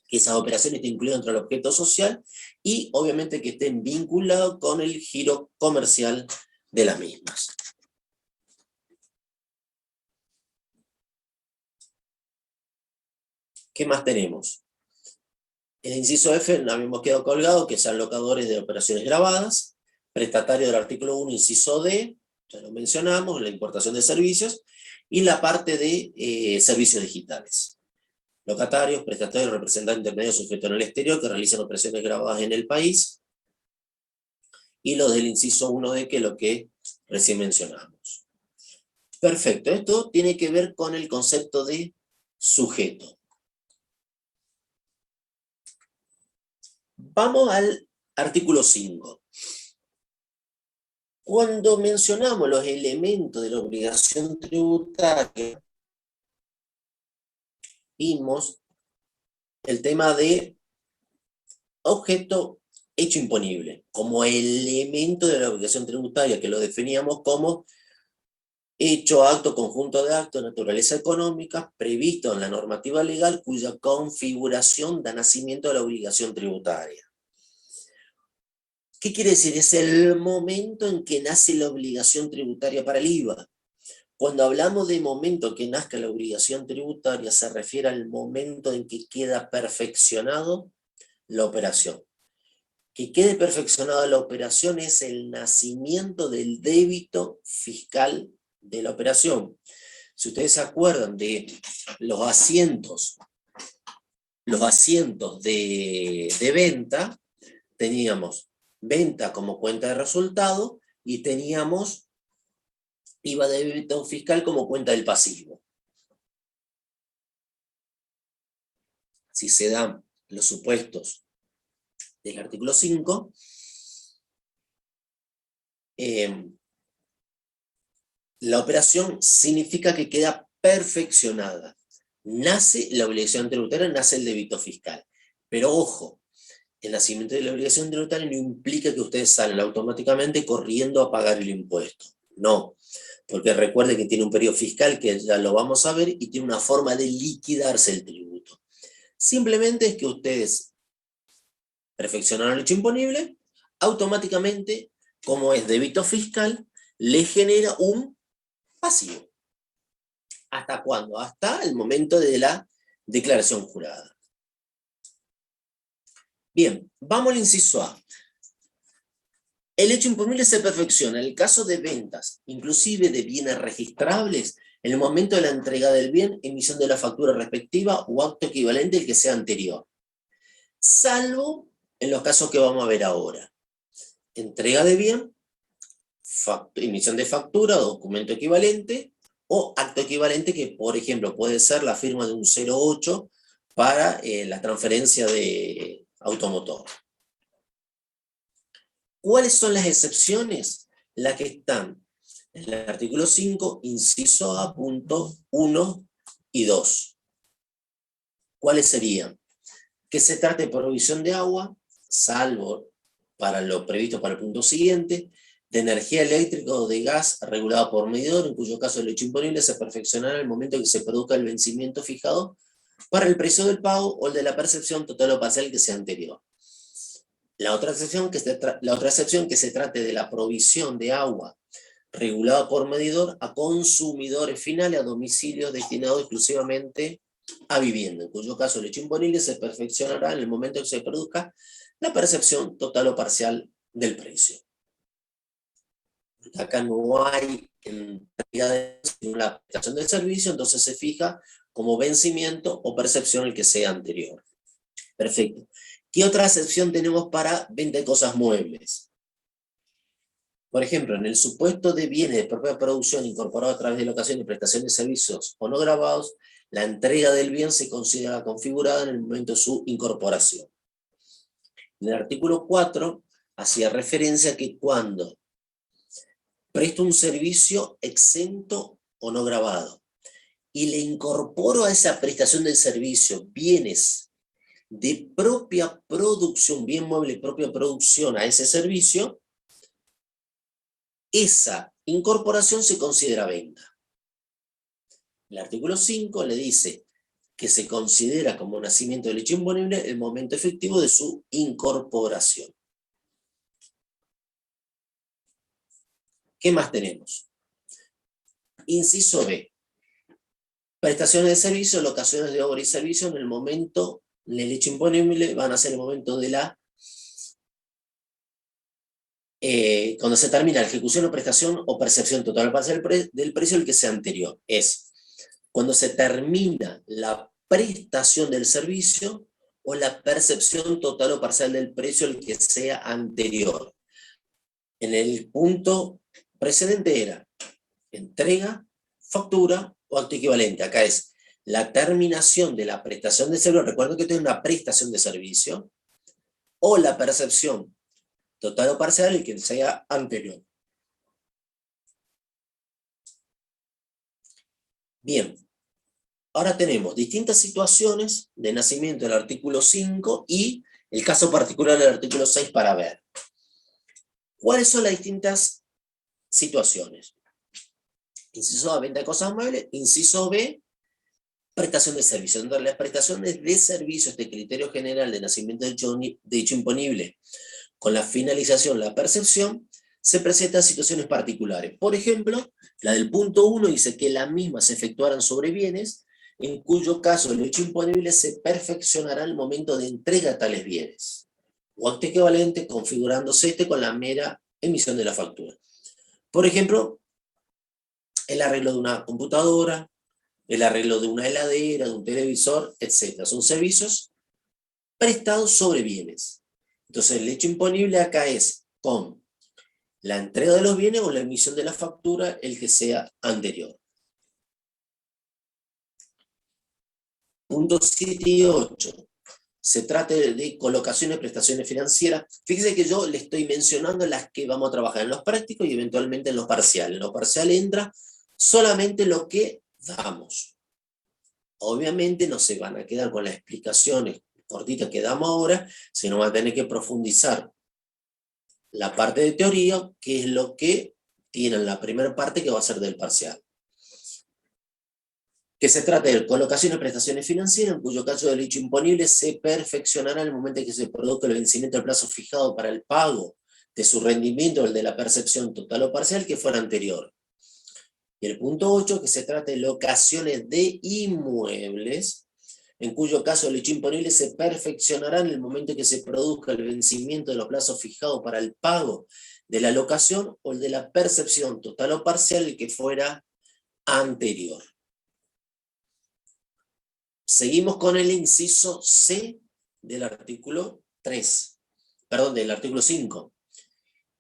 Speaker 1: que esas operaciones estén incluidas dentro del objeto social, y obviamente que estén vinculados con el giro comercial de las mismas. ¿Qué más tenemos? En el inciso F nos habíamos quedado colgado, que sean locadores de operaciones grabadas, prestatario del artículo 1, inciso D, ya lo mencionamos, la importación de servicios, y la parte de servicios digitales. Locatarios, prestatarios, representantes intermedios sujetos en el exterior que realizan operaciones grabadas en el país, y los del inciso 1D, que es lo que recién mencionamos. Perfecto, esto tiene que ver con el concepto de sujeto. Vamos al artículo 5. Cuando mencionamos los elementos de la obligación tributaria, vimos el tema de objeto hecho imponible, como elemento de la obligación tributaria, que lo definíamos como hecho, acto, conjunto de actos, naturaleza económica, previsto en la normativa legal, cuya configuración da nacimiento a la obligación tributaria. ¿Qué quiere decir? Es el momento en que nace la obligación tributaria para el IVA. Cuando hablamos de momento que nazca la obligación tributaria, se refiere al momento en que queda perfeccionado la operación. Que quede perfeccionada la operación es el nacimiento del débito fiscal de la operación. Si ustedes se acuerdan de los asientos de venta, teníamos venta como cuenta de resultado y teníamos IVA de débito fiscal como cuenta del pasivo. Si se dan los supuestos del artículo 5, la operación significa que queda perfeccionada. Nace la obligación tributaria, nace el débito fiscal. Pero ojo, el nacimiento de la obligación tributaria no implica que ustedes salen automáticamente corriendo a pagar el impuesto. No, porque recuerden que tiene un periodo fiscal que ya lo vamos a ver y tiene una forma de liquidarse el tributo. Simplemente es que ustedes perfeccionaron el hecho imponible, automáticamente, como es débito fiscal, le genera un pasivo. ¿Hasta cuándo? Hasta el momento de la declaración jurada. Bien, vamos al inciso A. El hecho imponible se perfecciona en el caso de ventas, inclusive de bienes registrables, en el momento de la entrega del bien, emisión de la factura respectiva o acto equivalente al que sea anterior. Salvo en los casos que vamos a ver ahora. Entrega de bien, emisión de factura, documento equivalente, o acto equivalente que, por ejemplo, puede ser la firma de un 08 para la transferencia de automotor. ¿Cuáles son las excepciones? Las que están en el artículo 5, inciso A, punto 1 y 2. ¿Cuáles serían? Que se trate de provisión de agua, salvo para lo previsto para el punto siguiente, de energía eléctrica o de gas regulado por medidor, en cuyo caso el hecho imponible se perfeccionará en el momento en que se produzca el vencimiento fijado para el precio del pago o el de la percepción total o parcial que sea anterior. La otra excepción que se trate de la provisión de agua regulada por medidor a consumidores finales a domicilios destinados exclusivamente a vivienda, en cuyo caso el hecho imponible se perfeccionará en el momento en que se produzca la percepción total o parcial del precio. Acá no hay entrega de la prestación del servicio, entonces se fija como vencimiento o percepción el que sea anterior. Perfecto. ¿Qué otra excepción tenemos para venta de cosas muebles? Por ejemplo, en el supuesto de bienes de propia producción incorporados a través de locación y prestación de servicios o no grabados, la entrega del bien se considera configurada en el momento de su incorporación. En el artículo 4 hacía referencia a que cuando presto un servicio exento o no grabado y le incorporo a esa prestación del servicio bienes de propia producción, bien mueble de propia producción a ese servicio, esa incorporación se considera venta. El artículo 5 le dice que se considera como nacimiento del hecho imponible el momento efectivo de su incorporación. ¿Qué más tenemos? Inciso B. Prestaciones de servicio, locaciones de obra y servicio en el momento del hecho imponible van a ser el momento de la cuando se termina la ejecución o prestación o percepción total o parcial del precio el que sea anterior. Es cuando se termina la prestación del servicio o la percepción total o parcial del precio el que sea anterior. En el punto precedente era entrega, factura o acto equivalente. Acá es la terminación de la prestación de servicio. Recuerden que esto es una prestación de servicio o la percepción total o parcial el que sea anterior. Bien, ahora tenemos distintas situaciones de nacimiento del artículo 5 y el caso particular del artículo 6 para ver. ¿Cuáles son las distintas situaciones? Inciso A, venta de cosas muebles. Inciso B, prestación de servicios. Entonces, las prestaciones de servicios de criterio general de nacimiento de hecho imponible con la finalización, la percepción, se presentan situaciones particulares. Por ejemplo, la del punto 1 dice que las mismas se efectuaran sobre bienes, en cuyo caso el hecho imponible se perfeccionará al momento de entrega de tales bienes, o acto equivalente configurándose con la mera emisión de la factura. Por ejemplo, el arreglo de una computadora, el arreglo de una heladera, de un televisor, etc. Son servicios prestados sobre bienes. Entonces el hecho imponible acá es con la entrega de los bienes o la emisión de la factura, el que sea anterior. Puntos 7 y 8. Se trata de colocaciones, prestaciones financieras. Fíjense que yo le estoy mencionando las que vamos a trabajar en los prácticos y eventualmente en los parciales. En los parciales entra solamente lo que damos. Obviamente no se van a quedar con las explicaciones cortitas que damos ahora, sino van a tener que profundizar la parte de teoría, que es lo que tienen la primera parte que va a ser del parcial. Que se trata de colocaciones y prestaciones financieras, en cuyo caso el hecho imponible se perfeccionará en el momento en que se produzca el vencimiento del plazo fijado para el pago de su rendimiento o el de la percepción total o parcial que fuera anterior. Y el punto 8, que se trata de locaciones de inmuebles, en cuyo caso el hecho imponible se perfeccionará en el momento en que se produzca el vencimiento de los plazos fijados para el pago de la locación o el de la percepción total o parcial el que fuera anterior. Seguimos con el inciso C del artículo 3, perdón, del artículo 5.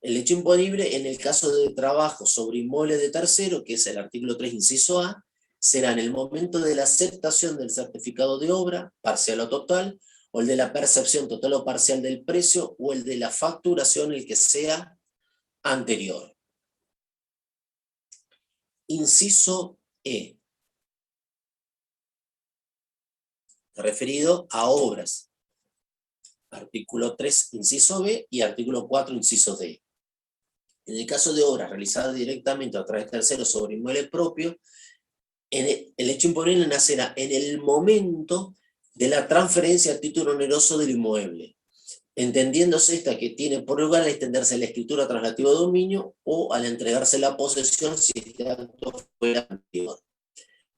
Speaker 1: El hecho imponible en el caso de trabajo sobre inmuebles de tercero, que es el artículo 3, inciso A, será en el momento de la aceptación del certificado de obra, parcial o total, o el de la percepción total o parcial del precio, o el de la facturación, el que sea anterior. Inciso E. Referido a obras. Artículo 3, inciso B, y artículo 4, inciso D. En el caso de obras realizadas directamente a través de terceros sobre inmueble propio, el hecho imponible nacerá en el momento de la transferencia a título oneroso del inmueble, entendiéndose esta que tiene por lugar al extenderse la escritura traslativa de dominio o al entregarse la posesión si este acto fuera anterior.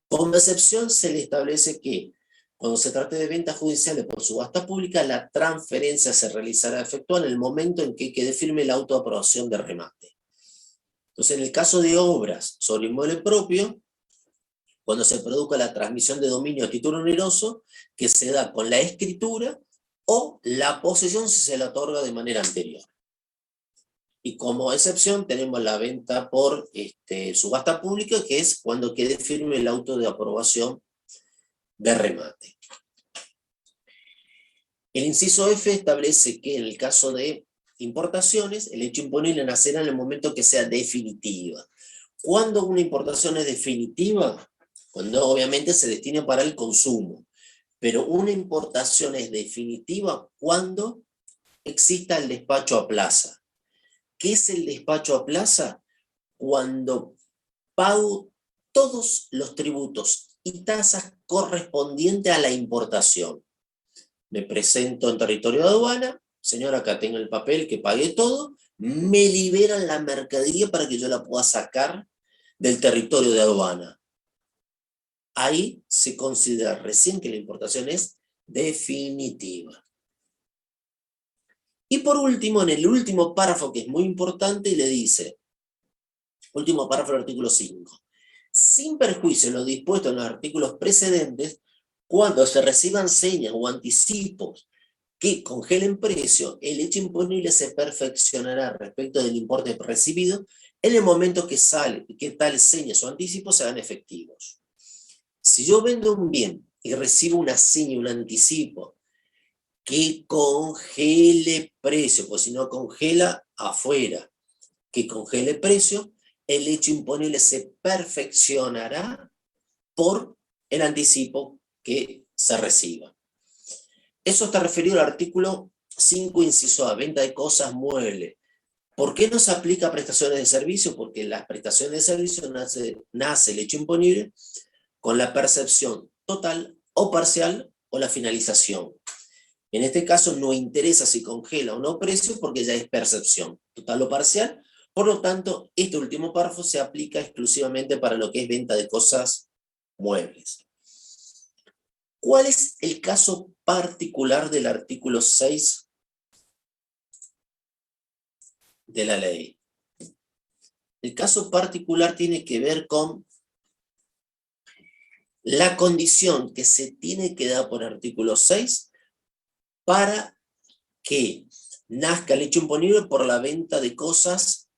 Speaker 1: Como excepción se le establece que cuando se trate de ventas judiciales por subasta pública, la transferencia se realizará efectual en el momento en que quede firme la auto de aprobación de remate. Entonces, en el caso de obras sobre inmueble propio, cuando se produzca la transmisión de dominio a título oneroso, que se da con la escritura o la posesión si se la otorga de manera anterior. Y como excepción tenemos la venta por subasta pública, que es cuando quede firme el auto de aprobación de remate. El inciso F establece que en el caso de importaciones, el hecho imponible nacerá en el momento que sea definitiva. ¿Cuándo una importación es definitiva? Cuando obviamente se destina para el consumo. Pero una importación es definitiva cuando exista el despacho a plaza. ¿Qué es el despacho a plaza? Cuando pago todos los tributos y tasas correspondientes a la importación. Me presento en territorio de aduana, señora, acá tengo el papel que pagué todo, me liberan la mercadería para que yo la pueda sacar del territorio de aduana. Ahí se considera recién que la importación es definitiva. Y por último, en el último párrafo, que es muy importante, le dice, último párrafo del artículo 5, sin perjuicio de lo dispuesto en los artículos precedentes, cuando se reciban señas o anticipos que congelen precio, el hecho imponible se perfeccionará respecto del importe recibido en el momento que tales señas o anticipos sean efectivos. Si yo vendo un bien y recibo una seña, un anticipo, que congele precio, pues si no congela afuera, que congele precio, el hecho imponible se perfeccionará por el anticipo que se reciba. Eso está referido al artículo 5, inciso A, venta de cosas muebles. ¿Por qué no se aplica a prestaciones de servicio? Porque en las prestaciones de servicio nace el hecho imponible con la percepción total o parcial o la finalización. En este caso no interesa si congela o no precio porque ya es percepción, total o parcial. Por lo tanto, este último párrafo se aplica exclusivamente para lo que es venta de cosas muebles. ¿Cuál es el caso particular del artículo 6 de la ley? El caso particular tiene que ver con la condición que se tiene que dar por artículo 6 para que nazca el hecho imponible por la venta de cosas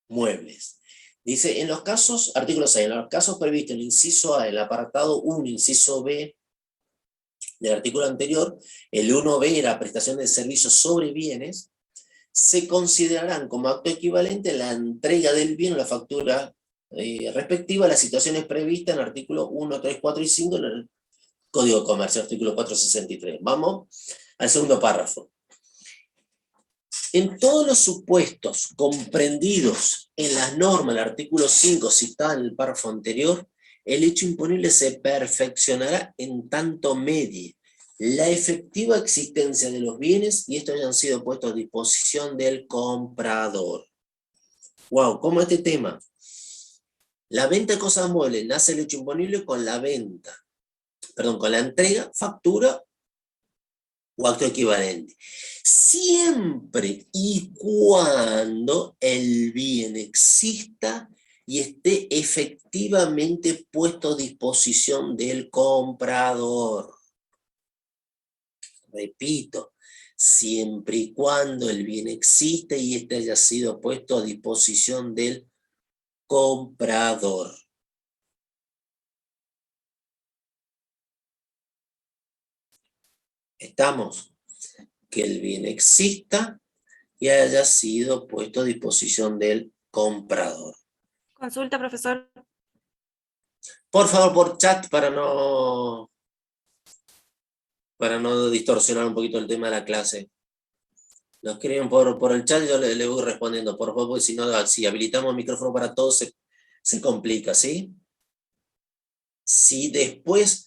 Speaker 1: muebles. Dice, en los casos, artículo 6, en los casos previstos en el inciso A, el apartado 1, inciso B del artículo anterior, el 1B era prestación de servicios sobre bienes, se considerarán como acto equivalente la entrega del bien o la factura respectiva a las situaciones previstas en el artículo 1, 3, 4 y 5 en el Código de Comercio, artículo 463. Vamos al segundo párrafo. En todos los supuestos comprendidos en las normas del artículo 5 citada en el párrafo anterior, el hecho imponible se perfeccionará en tanto medie la efectiva existencia de los bienes y estos hayan sido puestos a disposición del comprador. Wow, ¿cómo este tema? La venta de cosas muebles nace el hecho imponible con la venta, con la entrega, factura o acto equivalente. Siempre y cuando el bien exista y esté efectivamente puesto a disposición del comprador. Repito, siempre y cuando el bien existe y este haya sido puesto a disposición del comprador. Estamos, que el bien exista y haya sido puesto a disposición del comprador.
Speaker 2: Consulta, profesor.
Speaker 1: Por favor, por chat para no distorsionar un poquito el tema de la clase. Lo escriben por el chat y yo le voy respondiendo, por favor, porque si no, si habilitamos el micrófono para todos, se complica, ¿sí? Si después,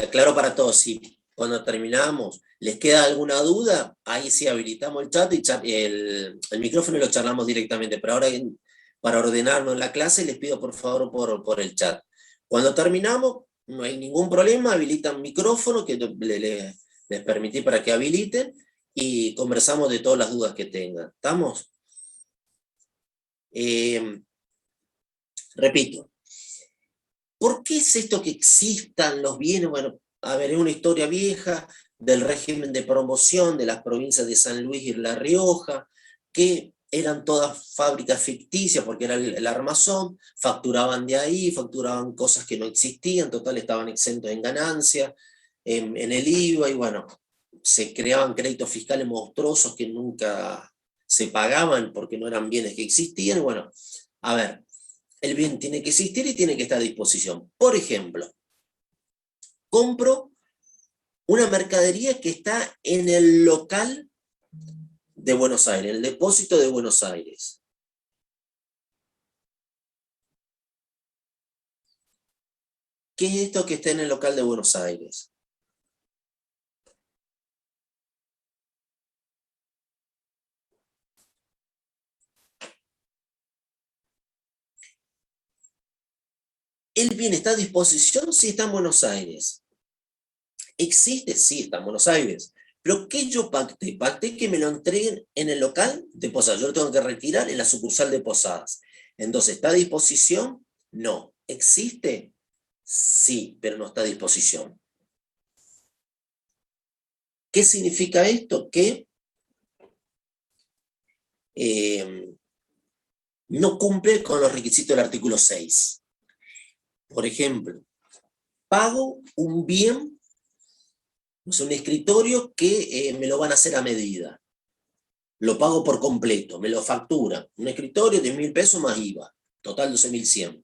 Speaker 1: aclaro para todos, si cuando terminamos les queda alguna duda, ahí sí habilitamos el chat y el micrófono y lo charlamos directamente. Pero ahora, para ordenarnos en la clase, les pido por favor por el chat. Cuando terminamos, no hay ningún problema, habilitan micrófono, que les permití para que habiliten, y conversamos de todas las dudas que tengan. ¿Estamos? Repito. ¿Por qué es esto que existan los bienes? Bueno, a ver, es una historia vieja del régimen de promoción de las provincias de San Luis y La Rioja, que eran todas fábricas ficticias porque era el armazón, facturaban de ahí, facturaban cosas que no existían, total estaban exentos en ganancia, en el IVA, y bueno, se creaban créditos fiscales monstruosos que nunca se pagaban porque no eran bienes que existían, y bueno, a ver, el bien tiene que existir y tiene que estar a disposición. Por ejemplo, compro Una mercadería que está en el local de Buenos Aires, en el depósito de Buenos Aires. ¿Qué es esto que está en el local de Buenos Aires? ¿El bien está a disposición? Sí, está en Buenos Aires. ¿Existe? Sí, está en Buenos Aires. Pero ¿qué yo pacté? Pacté que me lo entreguen en el local de Posadas. Yo lo tengo que retirar en la sucursal de Posadas. Entonces, ¿está a disposición? No. ¿Existe? Sí, pero no está a disposición. ¿Qué significa esto? Que no cumple con los requisitos del artículo 6. Por ejemplo, pago un bien, no sé, un escritorio que me lo van a hacer a medida. Lo pago por completo, me lo factura. Un escritorio de 1.000 pesos más IVA, total 12.100.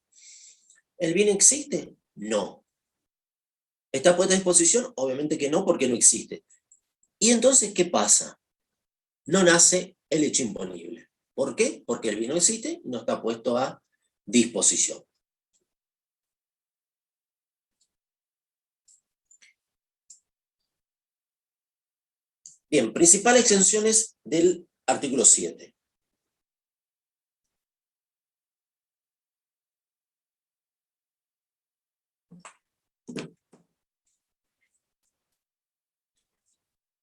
Speaker 1: ¿El bien existe? No. ¿Está puesta a disposición? Obviamente que no, porque no existe. ¿Y entonces qué pasa? No nace el hecho imponible. ¿Por qué? Porque el bien no existe y no está puesto a disposición. Bien, principales exenciones del artículo 7.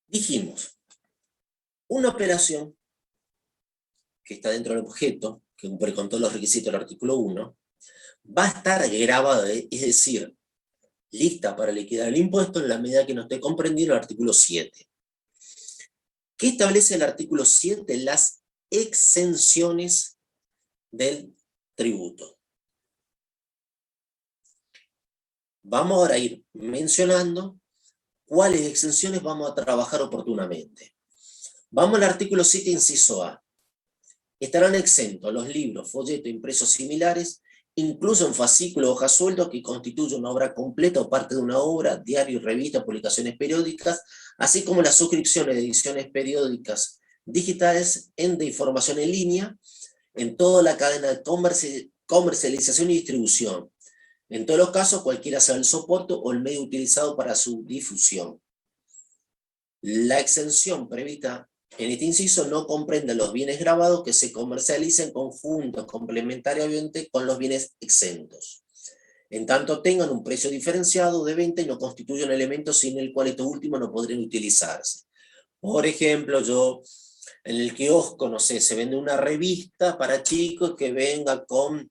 Speaker 1: Dijimos, una operación que está dentro del objeto, que cumple con todos los requisitos del artículo 1, va a estar grabada, es decir, lista para liquidar el impuesto en la medida que no esté comprendido el artículo 7. ¿Qué establece el artículo 7? Las exenciones del tributo. Vamos ahora a ir mencionando cuáles exenciones vamos a trabajar oportunamente. Vamos al artículo 7, inciso A. Estarán exentos los libros, folletos, impresos similares, incluso en fascículos o hojas sueltas que constituyen una obra completa o parte de una obra, diario, revista, publicaciones periódicas, así como las suscripciones de ediciones periódicas digitales de información en línea, en toda la cadena de comercialización y distribución. En todos los casos, cualquiera sea el soporte o el medio utilizado para su difusión. La exención prevista en este inciso no comprende los bienes grabados que se comercialicen conjuntos complementariamente con los bienes exentos, en tanto tengan un precio diferenciado de venta y no constituyen elementos sin el cual estos últimos no podrían utilizarse. Por ejemplo, yo en el kiosco, no sé, se vende una revista para chicos que venga con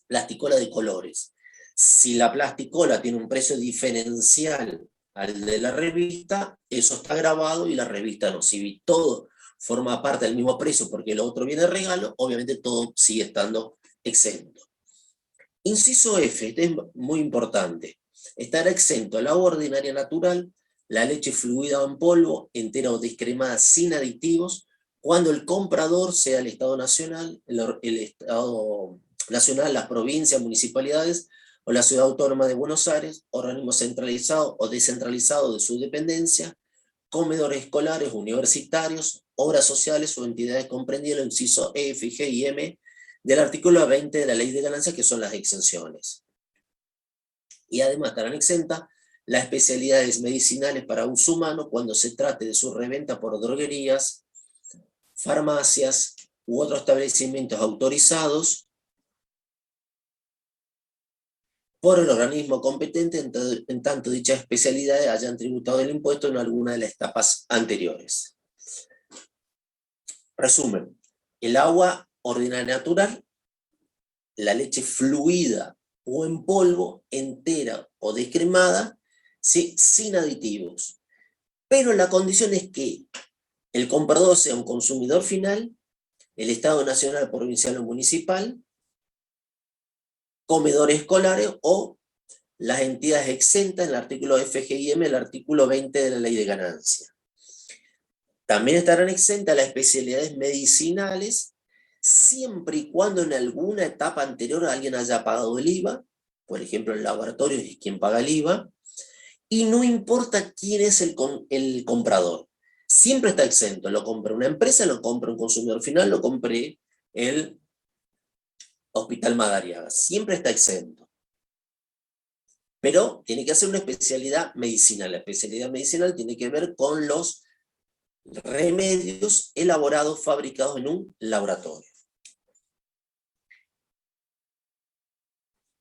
Speaker 1: plasticola de colores. Si la plasticola tiene un precio diferencial al de la revista, eso está grabado y la revista no. Si todo forma parte del mismo precio porque el otro viene de regalo, obviamente todo sigue estando exento. Inciso F, este es muy importante. Estará exento el agua ordinaria natural, la leche fluida o en polvo, entera o descremada sin aditivos, cuando el comprador sea el Estado Nacional, el Estado Nacional, las provincias, municipalidades o la Ciudad Autónoma de Buenos Aires, organismos centralizados o descentralizados de su dependencia, comedores escolares, universitarios, obras sociales o entidades comprendidas en el inciso E, F, G y M del artículo 20 de la Ley de Ganancias, que son las exenciones. Y además estarán exentas las especialidades medicinales para uso humano cuando se trate de su reventa por droguerías, farmacias u otros establecimientos autorizados por el organismo competente en tanto dichas especialidades hayan tributado el impuesto en alguna de las etapas anteriores. Resumen, el agua ordinaria natural, la leche fluida o en polvo, entera o descremada, ¿sí?, sin aditivos. Pero la condición es que el comprador sea un consumidor final, el Estado Nacional, provincial o municipal, comedores escolares o las entidades exentas en el artículo F, G y M, el artículo 20 de la Ley de Ganancia. También estarán exentas las especialidades medicinales, siempre y cuando en alguna etapa anterior alguien haya pagado el IVA, por ejemplo el laboratorio es quien paga el IVA, y no importa quién es el comprador. Siempre está exento. Lo compra una empresa, lo compra un consumidor final, lo compré el Hospital Madariaga. Siempre está exento. Pero tiene que hacer una especialidad medicinal. La especialidad medicinal tiene que ver con los remedios elaborados, fabricados en un laboratorio.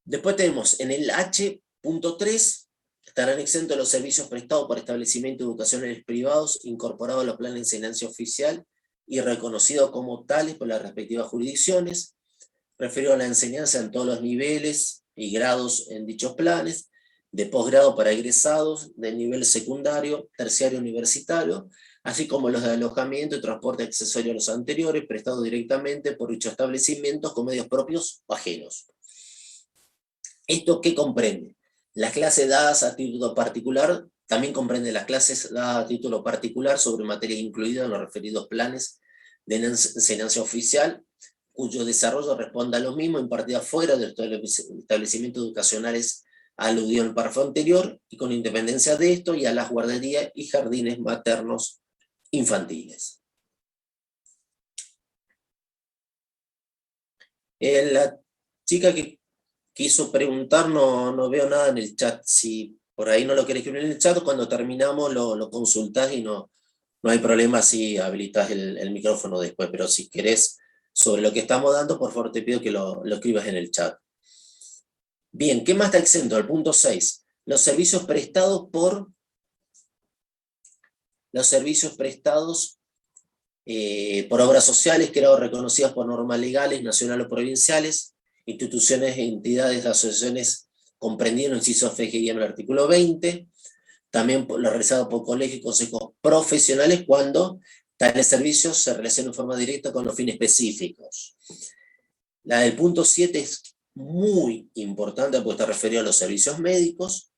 Speaker 1: Después tenemos en el H.3, estarán exentos los servicios prestados por establecimientos educacionales privados incorporados a los planes de enseñanza oficial y reconocidos como tales por las respectivas jurisdicciones, referido a la enseñanza en todos los niveles y grados en dichos planes, de posgrado para egresados del nivel secundario, terciario universitario, así como los de alojamiento y transporte accesorio a los anteriores, prestados directamente por dichos establecimientos con medios propios o ajenos. ¿Esto qué comprende? Las clases dadas a título particular, también comprende las clases dadas a título particular sobre materias incluidas en los referidos planes de enseñanza oficial, cuyo desarrollo responda a lo mismo impartidas fuera de los establecimientos educacionales aludido en el párrafo anterior, y con independencia de esto, y a las guarderías y jardines maternos infantiles. La chica que quiso preguntar, no veo nada en el chat. Si por ahí no lo querés escribir en el chat, cuando terminamos lo consultás y no hay problema si habilitas el micrófono después, pero si querés sobre lo que estamos dando, por favor te pido que lo escribas en el chat. Bien, ¿qué más está exento? El punto 6. Los servicios prestados por obras sociales quedados reconocidas por normas legales, nacionales o provinciales, instituciones, entidades, asociaciones comprendidas en el inciso F, G y M del artículo 20, también lo realizado por colegios y consejos profesionales cuando tales servicios se relacionan en forma directa con los fines específicos. La del punto 7 es muy importante porque está referido a los servicios médicos.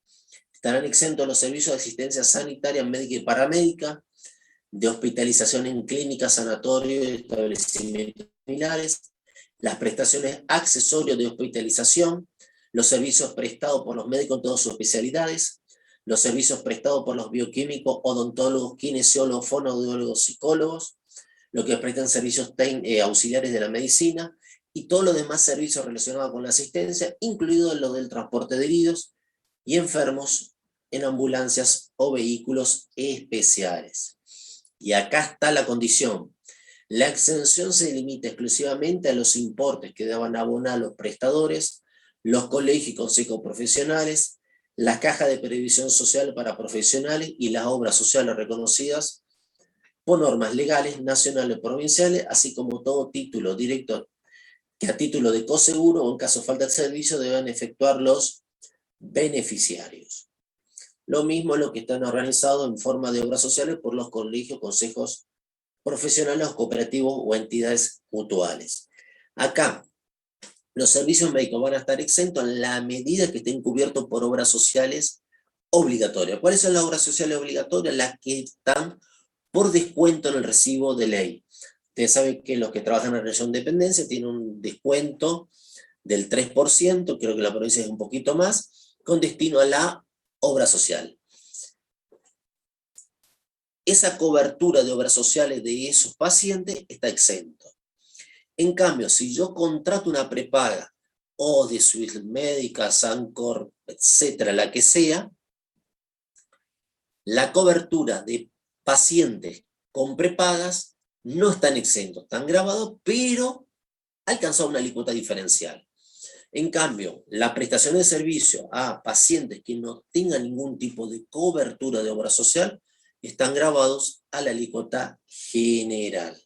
Speaker 1: Estarán exentos los servicios de asistencia sanitaria, médica y paramédica, de hospitalización en clínicas, sanatorios y establecimientos similares, las prestaciones accesorias de hospitalización, los servicios prestados por los médicos en todas sus especialidades, los servicios prestados por los bioquímicos, odontólogos, kinesiólogos, fonoaudiólogos, psicólogos, los que prestan servicios auxiliares de la medicina, y todos los demás servicios relacionados con la asistencia, incluidos los del transporte de heridos y enfermos en ambulancias o vehículos especiales. Y acá está la condición. La exención se limita exclusivamente a los importes que deban abonar los prestadores, los colegios y consejos profesionales, la caja de previsión social para profesionales y las obras sociales reconocidas por normas legales, nacionales o provinciales, así como todo título directo que a título de coseguro o en caso de falta de servicio deben efectuar los beneficiarios. Lo mismo lo que están organizados en forma de obras sociales por los colegios, consejos profesionales, cooperativos o entidades mutuales. Acá, los servicios médicos van a estar exentos en la medida que estén cubiertos por obras sociales obligatorias. ¿Cuáles son las obras sociales obligatorias? Las que están por descuento en el recibo de ley. Ustedes saben que los que trabajan en la relación de dependencia tienen un descuento del 3%, creo que la provincia es un poquito más, con destino a la obra social. Esa cobertura de obras sociales de esos pacientes está exento. En cambio, si yo contrato una prepaga, o de Swiss Médica, Sancor, etcétera, la que sea, la cobertura de pacientes con prepagas no están exentos, están grabados, pero alcanzan una alícuota diferencial. En cambio, la prestación de servicio a pacientes que no tengan ningún tipo de cobertura de obra social están grabados a la alícuota general.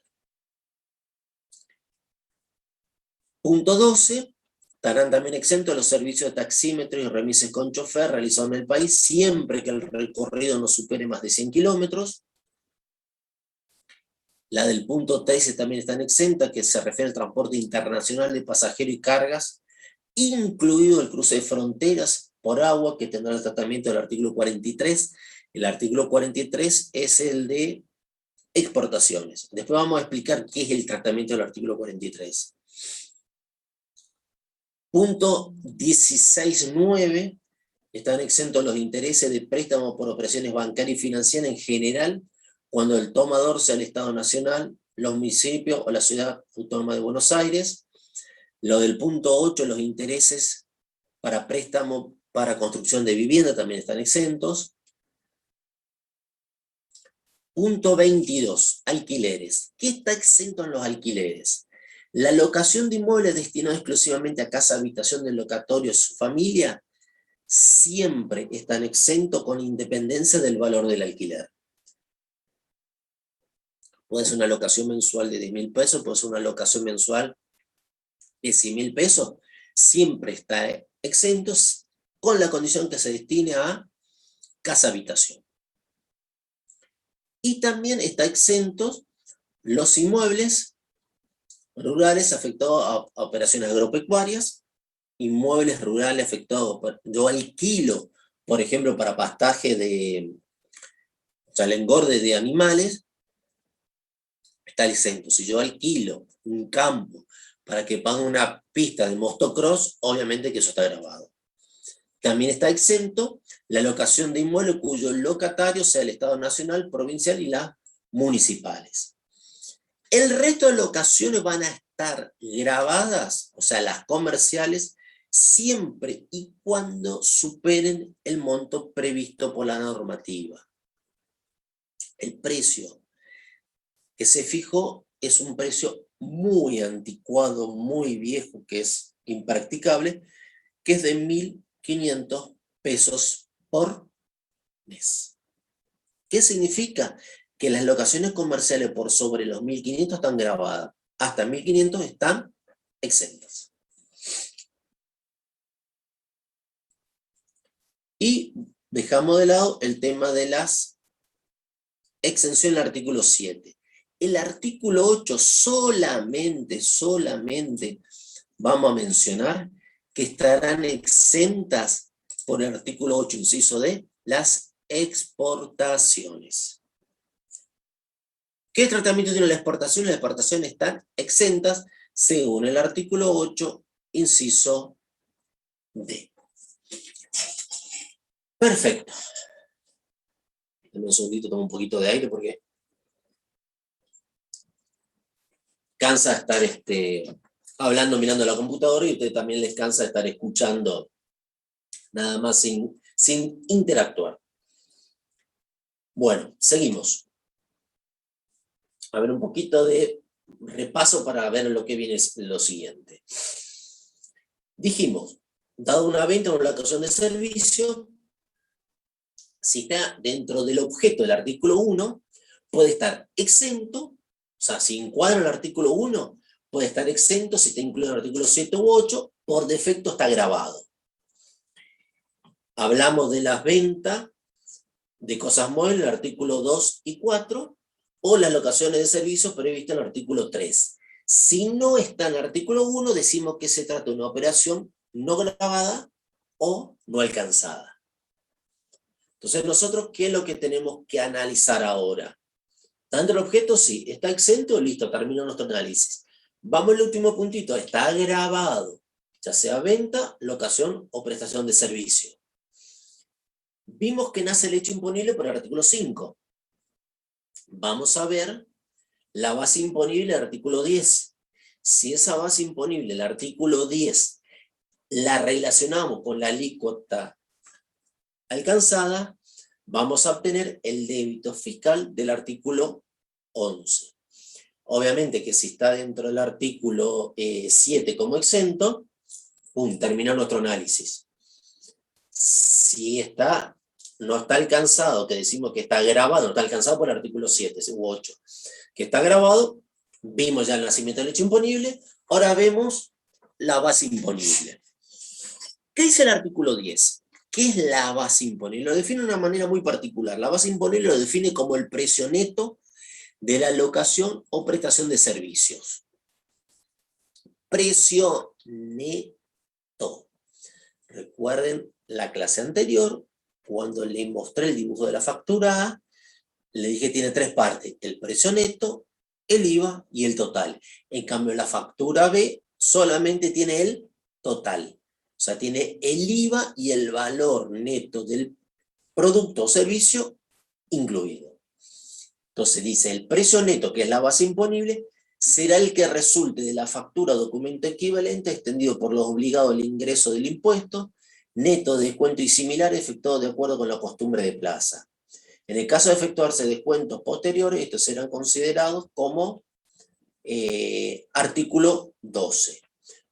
Speaker 1: Punto 12. Estarán también exentos los servicios de taxímetro y remises con chofer realizados en el país siempre que el recorrido no supere más de 100 kilómetros. La del punto 13 también están exentas, que se refiere al transporte internacional de pasajeros y cargas, incluido el cruce de fronteras por agua, que tendrá el tratamiento del artículo 43. El artículo 43 es el de exportaciones. Después vamos a explicar qué es el tratamiento del artículo 43. Punto 16.9. Están exentos los intereses de préstamos por operaciones bancarias y financieras en general, cuando el tomador sea el Estado Nacional, los municipios o la Ciudad Autónoma de Buenos Aires. Lo del punto 8, los intereses para préstamo para construcción de vivienda también están exentos. Punto 22, alquileres. ¿Qué está exento en los alquileres? La locación de inmuebles destinados exclusivamente a casa habitación del locatario y su familia siempre están exentos con independencia del valor del alquiler. Puede ser una locación mensual de 10.000 pesos, puede ser una locación mensual de 100.000 pesos, siempre está exento con la condición que se destine a casa habitación. Y también está exentos los inmuebles rurales afectados a operaciones agropecuarias, inmuebles rurales afectados, yo alquilo, por ejemplo, para pastaje o sea, el engorde de animales, está exento. Si yo alquilo un campo para que pague una pista de motocross, obviamente que eso está grabado. También está exento la locación de inmuebles cuyo locatario sea el Estado Nacional, provincial y las municipales. El resto de locaciones van a estar grabadas, o sea, las comerciales, siempre y cuando superen el monto previsto por la normativa. El precio que se fijó es un precio muy anticuado, muy viejo, que es impracticable, que es de 1.500 pesos por mes. ¿Qué significa? Que las locaciones comerciales por sobre los 1.500 están grabadas, hasta 1.500 están exentas. Y dejamos de lado el tema de las exenciones del artículo 7. El artículo 8 solamente vamos a mencionar que estarán exentas por el artículo 8, inciso D, las exportaciones. ¿Qué tratamiento tiene la exportación? Las exportaciones están exentas según el artículo 8, inciso D. Perfecto. Dame un segundito, tomo un poquito de aire porque cansa estar hablando, mirando la computadora, y a ustedes también les cansa estar escuchando nada más sin interactuar. Bueno, seguimos. A ver un poquito de repaso para ver lo que viene lo siguiente. Dijimos, dado una venta o una locación de servicio, si está dentro del objeto del artículo 1, puede estar exento, o sea, si encuadra el artículo 1, puede estar exento si está incluido en el artículo 7 u 8, por defecto está grabado. Hablamos de las ventas de cosas móviles, el artículo 2 y 4, o las locaciones de servicios previstas en el artículo 3. Si no está en el artículo 1, decimos que se trata de una operación no grabada o no alcanzada. Entonces nosotros, ¿qué es lo que tenemos que analizar ahora? ¿Está dentro del objeto? Sí. ¿Está exento? Listo, terminó nuestro análisis. Vamos al último puntito. Está grabado, ya sea venta, locación o prestación de servicio. Vimos que nace el hecho imponible por el artículo 5. Vamos a ver la base imponible del artículo 10. Si esa base imponible, el artículo 10, la relacionamos con la alícuota alcanzada, vamos a obtener el débito fiscal del artículo 11. Obviamente que si está dentro del artículo 7 como exento, termina nuestro análisis. Si no está alcanzado, que decimos que está grabado, no está alcanzado por el artículo 7 u 8, que está grabado, vimos ya el nacimiento del hecho imponible, ahora vemos la base imponible. ¿Qué dice el artículo 10? ¿Qué es la base imponible? Lo define de una manera muy particular. La base imponible lo define como el precio neto de la locación o prestación de servicios. Precio neto. Recuerden la clase anterior, cuando le mostré el dibujo de la factura A, le dije que tiene 3 partes: el precio neto, el IVA y el total. En cambio, la factura B solamente tiene el total. O sea, tiene el IVA y el valor neto del producto o servicio incluido. Entonces dice, el precio neto, que es la base imponible, será el que resulte de la factura o documento equivalente extendido por los obligados al ingreso del impuesto, neto, descuento y similar, efectuado de acuerdo con la costumbre de plaza. En el caso de efectuarse descuentos posteriores, estos serán considerados como artículo 12.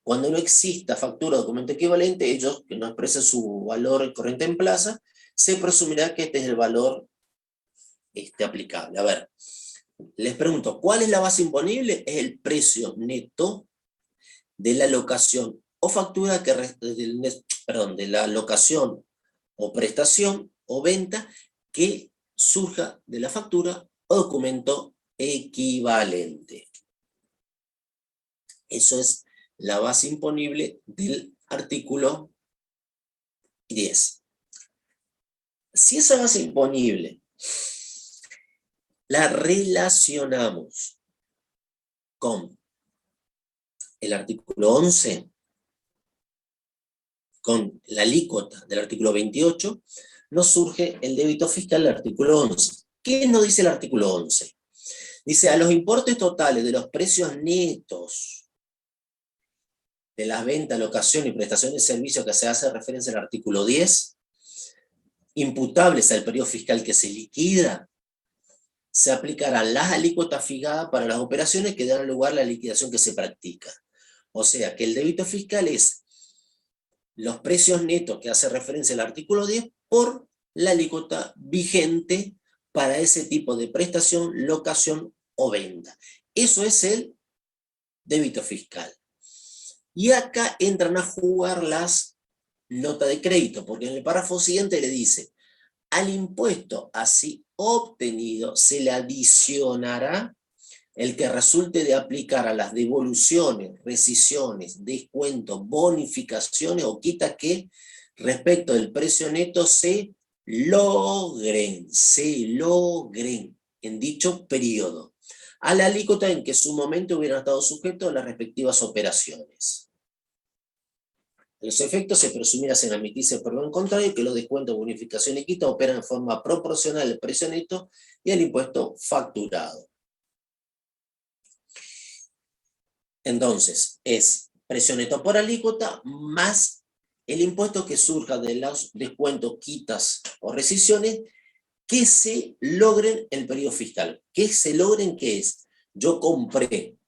Speaker 1: Cuando no exista factura o documento equivalente, ellos que no expresen su valor corriente en plaza, se presumirá que este es el valor aplicable. A ver, les pregunto, ¿cuál es la base imponible? Es el precio neto de la locación o factura de la locación o prestación o venta que surja de la factura o documento equivalente. Eso es la base imponible del artículo 10. Si esa base imponible la relacionamos con el artículo 11, con la alícuota del artículo 28, nos surge el débito fiscal del artículo 11. ¿Qué nos dice el artículo 11? Dice, a los importes totales de los precios netos de las ventas, locación y prestación de servicios que se hace referencia al artículo 10, imputables al periodo fiscal que se liquida, se aplicarán las alícuotas fijadas para las operaciones que dan lugar a la liquidación que se practica. O sea, que el débito fiscal es los precios netos que hace referencia al artículo 10 por la alícuota vigente para ese tipo de prestación, locación o venta. Eso es el débito fiscal. Y acá entran a jugar las notas de crédito, porque en el párrafo siguiente le dice, al impuesto así obtenido se le adicionará el que resulte de aplicar a las devoluciones, rescisiones, descuentos, bonificaciones o quitas que respecto del precio neto se logren en dicho periodo, a la alícuota en que en su momento hubieran estado sujetos a las respectivas operaciones. Los efectos se presumirá sin admitirse por lo contrario que los descuentos, bonificación y quita operan en forma proporcional al precio neto y al impuesto facturado. Entonces, es precio neto por alícuota más el impuesto que surja de los descuentos, quitas o rescisiones que se logren en el periodo fiscal. ¿Qué se logren? ¿Qué es? Yo compré,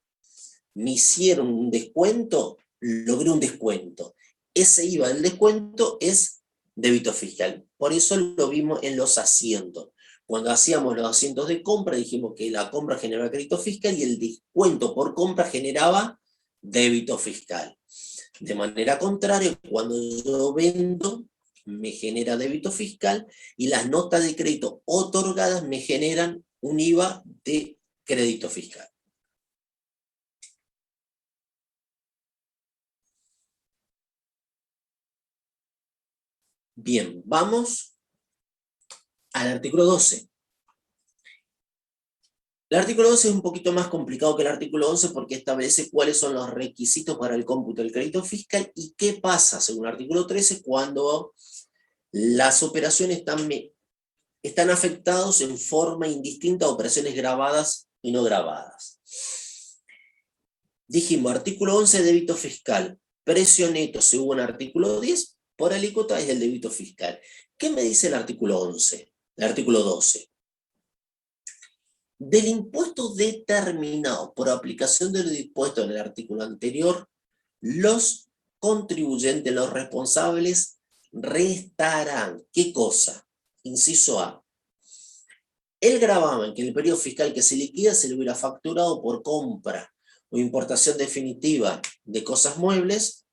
Speaker 1: me hicieron un descuento, logré un descuento. Ese IVA del descuento es débito fiscal. Por eso lo vimos en los asientos. Cuando hacíamos los asientos de compra, dijimos que la compra generaba crédito fiscal y el descuento por compra generaba débito fiscal. De manera contraria, cuando yo vendo, me genera débito fiscal y las notas de crédito otorgadas me generan un IVA de crédito fiscal. Bien, vamos al artículo 12. El artículo 12 es un poquito más complicado que el artículo 11 porque establece cuáles son los requisitos para el cómputo del crédito fiscal y qué pasa, según el artículo 13, cuando las operaciones están afectadas en forma indistinta a operaciones grabadas y no grabadas. Dijimos, artículo 11, débito fiscal. Precio neto, según el artículo 10, por alícuota es el débito fiscal. ¿Qué me dice el artículo 11? El artículo 12. Del impuesto determinado por aplicación de lo dispuesto en el artículo anterior, los contribuyentes, los responsables, restarán. ¿Qué cosa? Inciso A. El gravamen que en el periodo fiscal que se liquida se le hubiera facturado por compra o importación definitiva de cosas muebles,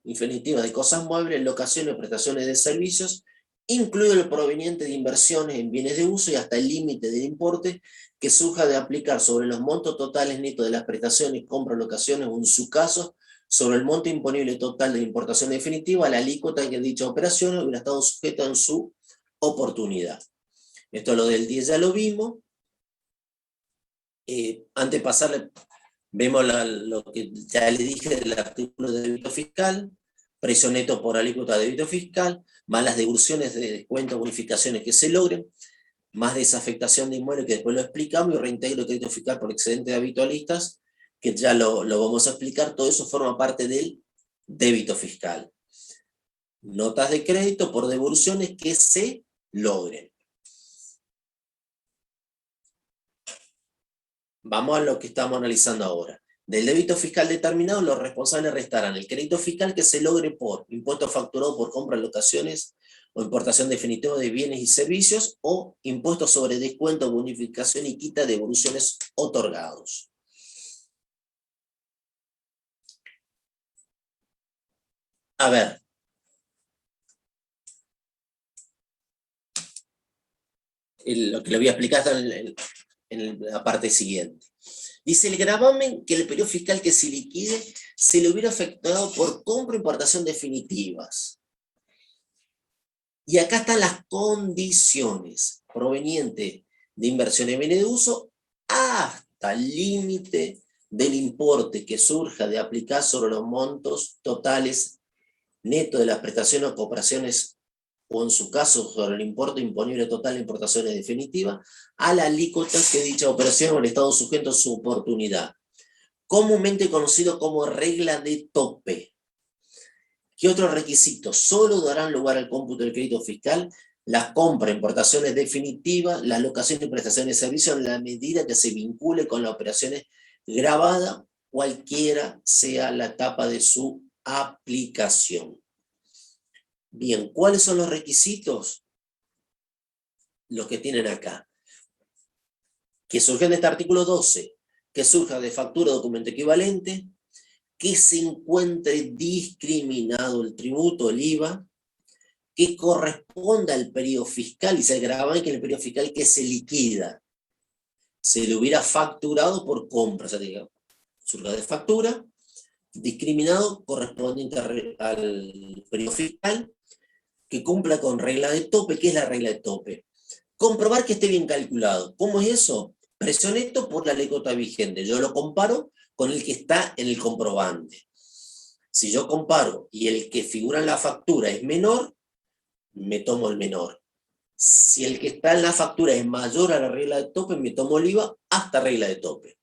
Speaker 1: locaciones, prestaciones de servicios, incluido el proveniente de inversiones en bienes de uso y hasta el límite del importe que surja de aplicar sobre los montos totales netos de las prestaciones, compras, locaciones o en su caso, sobre el monto imponible total de la importación definitiva, la alícuota que dicha operación hubiera estado sujeta en su oportunidad. Esto lo del 10 ya lo vimos. Antes de pasarle Vemos lo que ya le dije del artículo de débito fiscal, precio neto por alícuota de débito fiscal, más las devoluciones de descuento, bonificaciones que se logren, más desafectación de inmuebles, que después lo explicamos, y reintegro de crédito fiscal por excedente de habitualistas, que ya lo vamos a explicar. Todo eso forma parte del débito fiscal. Notas de crédito por devoluciones que se logren. Vamos a lo que estamos analizando ahora. Del débito fiscal determinado, los responsables restarán el crédito fiscal que se logre por impuesto facturado por compra, locaciones o importación definitiva de bienes y servicios, o impuestos sobre descuento, bonificación y quita de devoluciones otorgados. A ver. Lo que le voy a explicar está en la parte siguiente. Dice, el gravamen que el periodo fiscal que se liquide se le hubiera afectado por compra o importación definitivas. Y acá están las condiciones provenientes de inversión en bienes de uso hasta el límite del importe que surja de aplicar sobre los montos totales netos de las prestaciones o cooperaciones, o en su caso sobre el importe imponible total de importaciones definitivas, a la alícuota que dicha operación o el Estado sujeto a su oportunidad, comúnmente conocido como regla de tope. ¿Qué otros requisitos? Solo darán lugar al cómputo del crédito fiscal las compras, importaciones definitivas, las locaciones y prestaciones de servicios en la medida que se vincule con las operaciones grabadas, cualquiera sea la etapa de su aplicación. Bien, ¿cuáles son los requisitos? Los que tienen acá. Que surgen de este artículo 12, que surja de factura o documento equivalente, que se encuentre discriminado el tributo, el IVA, que corresponda al periodo fiscal, y se gravamen que en el periodo fiscal que se liquida se le hubiera facturado por compra, o sea, digamos, surja de factura, discriminado correspondiente al periodo fiscal, que cumpla con regla de tope. ¿Qué es la regla de tope? Comprobar que esté bien calculado. ¿Cómo es eso? Precio neto por la alícuota vigente. Yo lo comparo con el que está en el comprobante. Si yo comparo y el que figura en la factura es menor, me tomo el menor. Si el que está en la factura es mayor a la regla de tope, me tomo el IVA hasta regla de tope.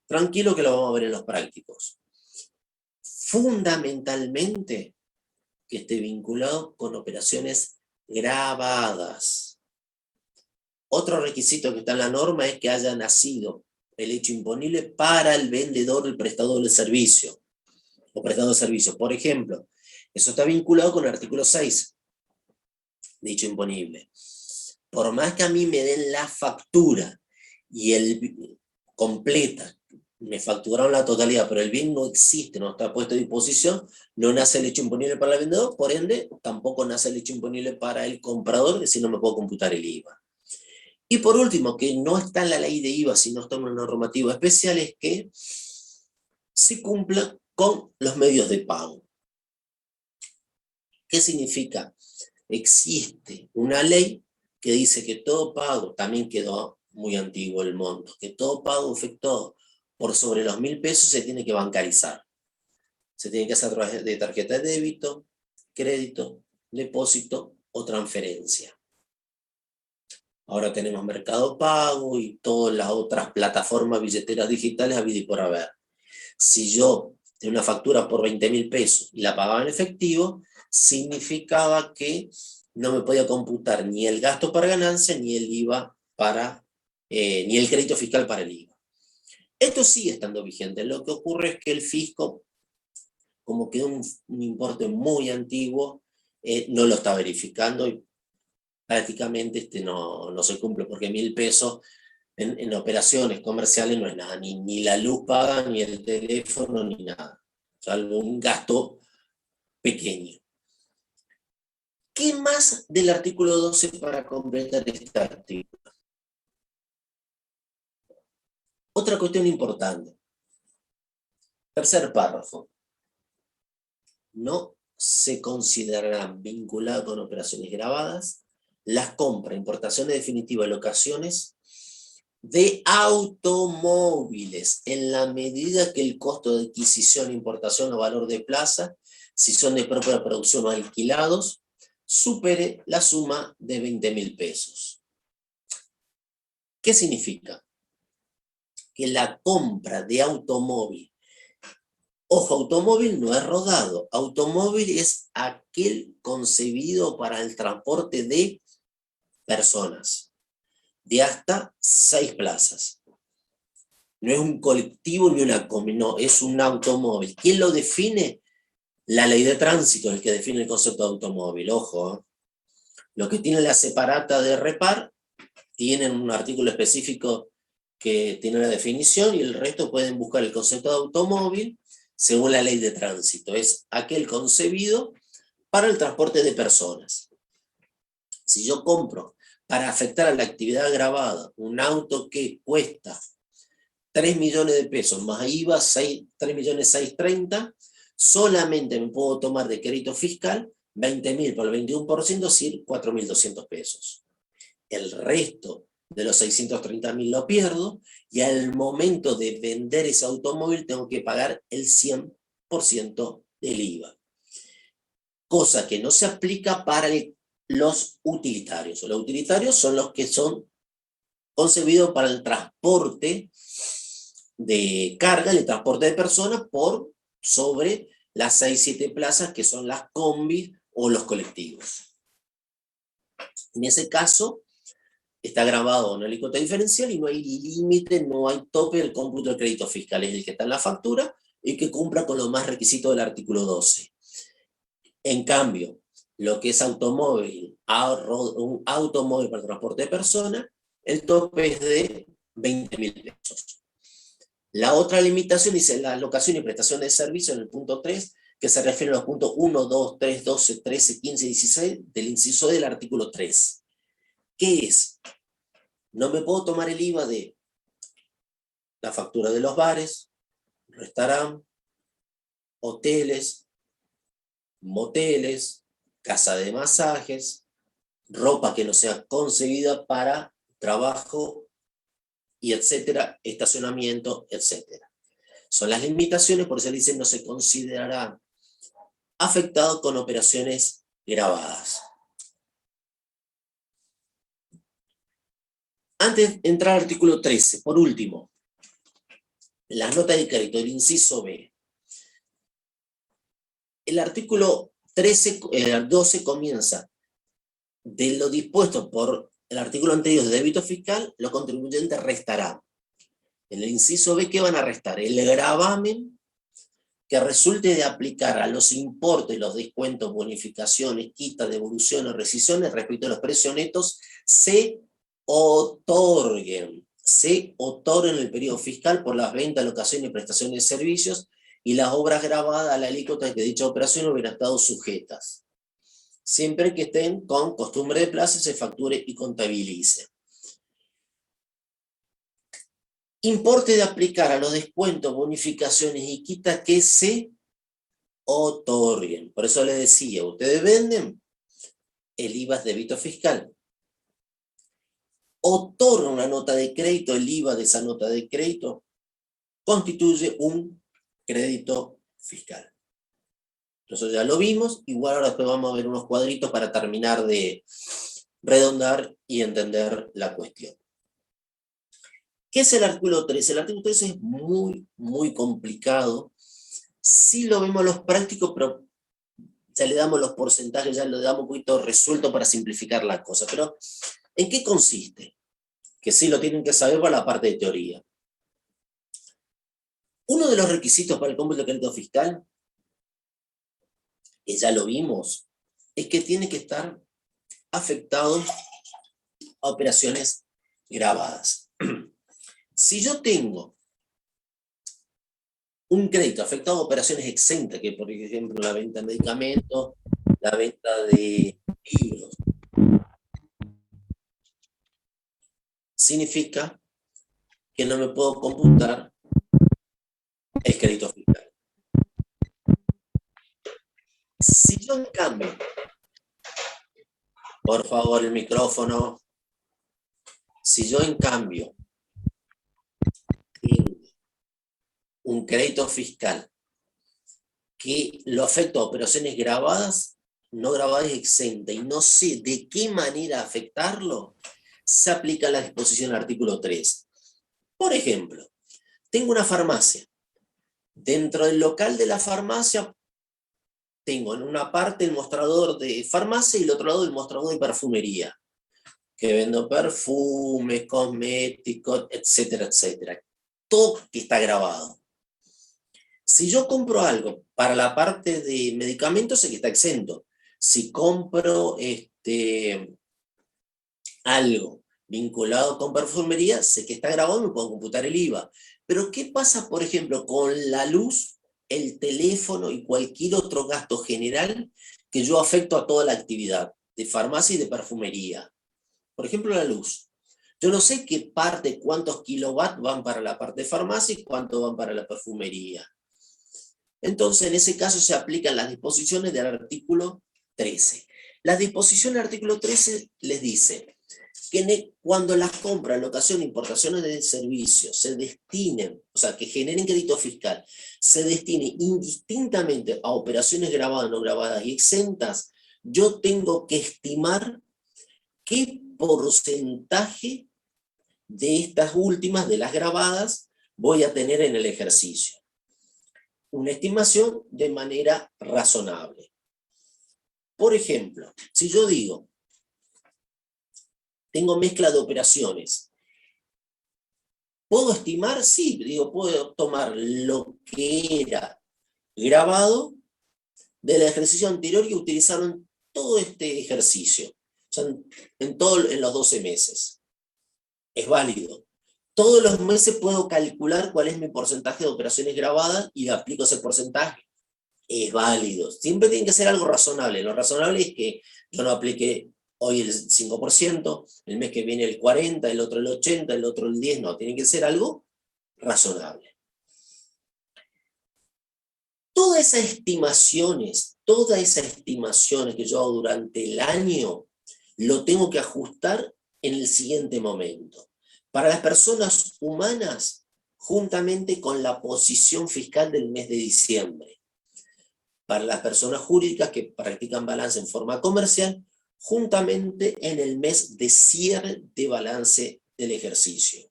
Speaker 1: Tranquilo que lo vamos a ver en los prácticos. Fundamentalmente, que esté vinculado con operaciones grabadas. Otro requisito que está en la norma es que haya nacido el hecho imponible para el vendedor, el prestador del servicio, o prestador de servicio. Por ejemplo, eso está vinculado con el artículo 6, dicho imponible. Por más que a mí me den la factura y el completa, me facturaron la totalidad, pero el bien no existe, no está puesto a disposición, no nace el hecho imponible para el vendedor, por ende, tampoco nace el hecho imponible para el comprador, que si no me puedo computar el IVA. Y por último, que no está en la ley de IVA, sino está en una normativa especial, es que se cumpla con los medios de pago. ¿Qué significa? Existe una ley que dice que todo pago, también quedó muy antiguo el monto, que todo pago efectuado por sobre los 1.000 pesos se tiene que bancarizar. Se tiene que hacer a través de tarjeta de débito, crédito, depósito o transferencia. Ahora tenemos Mercado Pago y todas las otras plataformas billeteras digitales habidas y por haber. Si yo tengo una factura por 20.000 pesos y la pagaba en efectivo, significaba que no me podía computar ni el gasto para ganancia, ni el IVA ni el crédito fiscal para el IVA. Esto sigue estando vigente. Lo que ocurre es que el fisco, como quedó un importe muy antiguo, no lo está verificando y prácticamente no se cumple, porque 1.000 pesos en operaciones comerciales no es nada, ni la luz paga, ni el teléfono, ni nada, salvo un gasto pequeño. ¿Qué más del artículo 12 para completar este artículo? Otra cuestión importante. Tercer párrafo. No se considerarán vinculadas con operaciones grabadas las compras, importaciones definitivas, locaciones de automóviles, en la medida que el costo de adquisición, importación o valor de plaza, si son de propia producción o alquilados, supere la suma de 20.000 pesos. ¿Qué significa? Que la compra de automóvil, ojo, automóvil no es rodado, automóvil es aquel concebido para el transporte de personas, de hasta 6 plazas. No es un colectivo ni una combi, no, es un automóvil. ¿Quién lo define? La ley de tránsito es el que define el concepto de automóvil, ojo. ¿Eh? Lo que tiene la separata de repar, tienen un artículo específico que tiene la definición y el resto pueden buscar el concepto de automóvil según la ley de tránsito. Es aquel concebido para el transporte de personas. Si yo compro para afectar a la actividad gravada un auto que cuesta 3 millones de pesos más IVA, 3.630.000, solamente me puedo tomar de crédito fiscal 20.000 por el 21%, es decir, 4.200 pesos. El resto de los 630.000 lo pierdo y al momento de vender ese automóvil tengo que pagar el 100% del IVA. Cosa que no se aplica para los utilitarios. Los utilitarios son los que son concebidos para el transporte de carga, el transporte de personas por sobre las 6-7 plazas que son las combis o los colectivos. En ese caso, está grabado una alícuota diferencial y no hay límite, no hay tope del cómputo del crédito fiscal. Es el que está en la factura y que cumpla con los más requisitos del artículo 12. En cambio, lo que es automóvil, un automóvil para transporte de personas, el tope es de 20.000 pesos. La otra limitación dice la locación y prestación de servicio en el punto 3, que se refiere a los puntos 1, 2, 3, 12, 13, 15 y 16 del inciso del artículo 3. ¿Qué es? No me puedo tomar el IVA de la factura de los bares, restaurantes, hoteles, moteles, casa de masajes, ropa que no sea concebida para trabajo y etcétera, estacionamiento, etcétera. Son las limitaciones, por eso dicen no se considerará afectado con operaciones grabadas. Antes de entrar al artículo 13, por último, la nota de crédito, el inciso B. El artículo 12 comienza de lo dispuesto por el artículo anterior de débito fiscal, los contribuyentes restarán. En el inciso B, ¿qué van a restar? El gravamen que resulte de aplicar a los importes, los descuentos, bonificaciones, quitas, devoluciones, rescisiones respecto a los precios netos, se otorguen en el periodo fiscal por las ventas, locaciones y prestaciones de servicios y las obras grabadas a la alícuota que dicha operación hubieran estado sujetas. Siempre que estén con costumbre de plazo, se facture y contabilice. Importe de aplicar a los descuentos, bonificaciones y quitas que se otorguen. Por eso les decía, ustedes venden, el IVA es débito fiscal. Otorga una nota de crédito, el IVA de esa nota de crédito constituye un crédito fiscal. Entonces ya lo vimos, igual ahora después vamos a ver unos cuadritos para terminar de redondar y entender la cuestión. ¿Qué es el artículo 13? El artículo 13 es muy, muy complicado. Sí lo vemos los prácticos, pero ya le damos los porcentajes, ya le damos un poquito resuelto para simplificar la cosa. Pero, ¿en qué consiste? Que sí lo tienen que saber para la parte de teoría. Uno de los requisitos para el cómputo de crédito fiscal, que ya lo vimos, es que tiene que estar afectado a operaciones grabadas. Si yo tengo un crédito afectado a operaciones exentas, que por ejemplo la venta de medicamentos, la venta de libros, significa que no me puedo computar el crédito fiscal. Si yo en cambio, por favor el micrófono, si yo en cambio un crédito fiscal que lo afecta a operaciones grabadas, no grabadas y exenta, y no sé de qué manera afectarlo, se aplica la disposición del artículo 3. Por ejemplo, tengo una farmacia. Dentro del local de la farmacia tengo en una parte el mostrador de farmacia y el otro lado el mostrador de perfumería, que vendo perfumes, cosméticos, etcétera, etcétera. Todo que está grabado. Si yo compro algo para la parte de medicamentos, sé que está exento. Si compro algo vinculado con perfumería, sé que está grabado, me puedo computar el IVA. Pero ¿qué pasa, por ejemplo, con la luz, el teléfono y cualquier otro gasto general que yo afecto a toda la actividad de farmacia y de perfumería? Por ejemplo, la luz. Yo no sé qué parte, cuántos kilowatts van para la parte de farmacia y cuántos van para la perfumería. Entonces, en ese caso se aplican las disposiciones del artículo 13. La disposición del artículo 13 les dice que cuando las compras, locación, importaciones de servicios se destinen, o sea, que generen crédito fiscal, se destine indistintamente a operaciones grabadas, no grabadas y exentas, yo tengo que estimar qué porcentaje de estas últimas, de las grabadas, voy a tener en el ejercicio. Una estimación de manera razonable. Por ejemplo, si yo digo, tengo mezcla de operaciones, ¿puedo estimar? Sí, digo, puedo tomar lo que era grabado del ejercicio anterior y utilizaron todo este ejercicio, o sea, en los 12 meses. Es válido. Todos los meses puedo calcular cuál es mi porcentaje de operaciones grabadas y le aplico ese porcentaje. Es válido. Siempre tiene que ser algo razonable. Lo razonable es que yo no aplique hoy el 5%, el mes que viene el 40%, el otro el 80%, el otro el 10%. No, tiene que ser algo razonable. Todas esas estimaciones que yo hago durante el año, lo tengo que ajustar en el siguiente momento. Para las personas humanas, juntamente con la posición fiscal del mes de diciembre. Para las personas jurídicas que practican balance en forma comercial, juntamente en el mes de cierre de balance del ejercicio.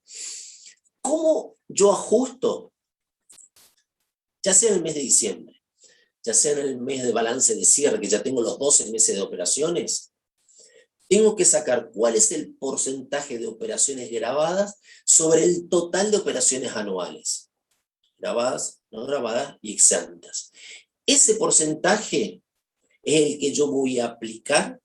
Speaker 1: ¿Cómo yo ajusto? Ya sea en el mes de diciembre, ya sea en el mes de balance de cierre, que ya tengo los 12 meses de operaciones, tengo que sacar cuál es el porcentaje de operaciones grabadas sobre el total de operaciones anuales. Grabadas, no grabadas y exentas. Ese porcentaje es el que yo voy a aplicar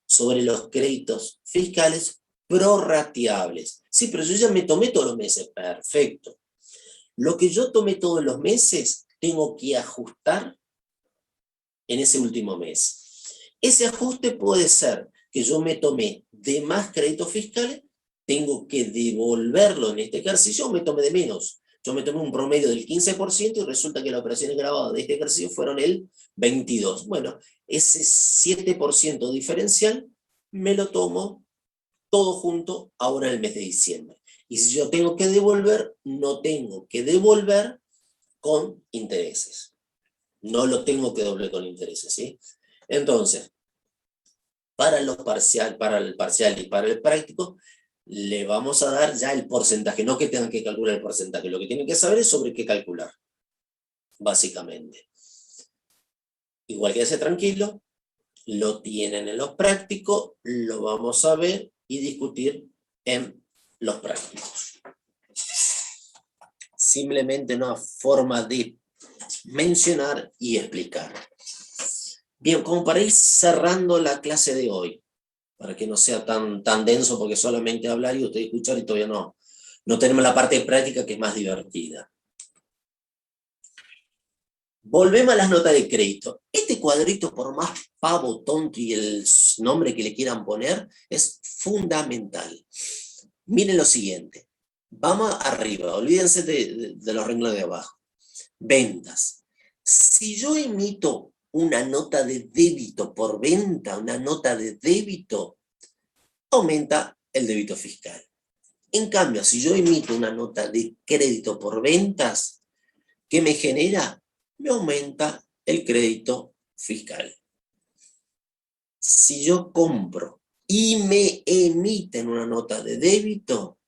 Speaker 1: sobre los créditos fiscales prorrateables. Sí, pero yo ya me tomé todos los meses. Perfecto. Lo que yo tomé todos los meses, tengo que ajustar en ese último mes. Ese ajuste puede ser que yo me tomé de más créditos fiscales, tengo que devolverlo en este ejercicio, o me tomé de menos. Yo me tomé un promedio del 15% y resulta que las operaciones grabadas de este ejercicio fueron el 22%. Bueno, ese 7% diferencial me lo tomo todo junto ahora en el mes de diciembre. Y si yo tengo que devolver, no tengo que devolver con intereses. No lo tengo que devolver con intereses, ¿sí? Entonces, para el parcial y para el práctico, le vamos a dar ya el porcentaje, no que tengan que calcular el porcentaje, lo que tienen que saber es sobre qué calcular, básicamente. Igual que quédese tranquilo, lo tienen en los prácticos, lo vamos a ver y discutir en los prácticos. Simplemente una forma de mencionar y explicar. Bien, como para ir cerrando la clase de hoy, para que no sea tan denso, porque solamente hablar y usted escuchar y todavía no tenemos la parte práctica que es más divertida. Volvemos a las notas de crédito. Este cuadrito, por más pavo, tonto y el nombre que le quieran poner, es fundamental. Miren lo siguiente. Vamos arriba, olvídense de los renglones de abajo. Ventas. Si yo emito una nota de débito por venta, una nota de débito, aumenta el débito fiscal. En cambio, si yo emito una nota de crédito por ventas, ¿Qué me genera? Me aumenta el crédito fiscal. Si yo compro y me emiten una nota de débito,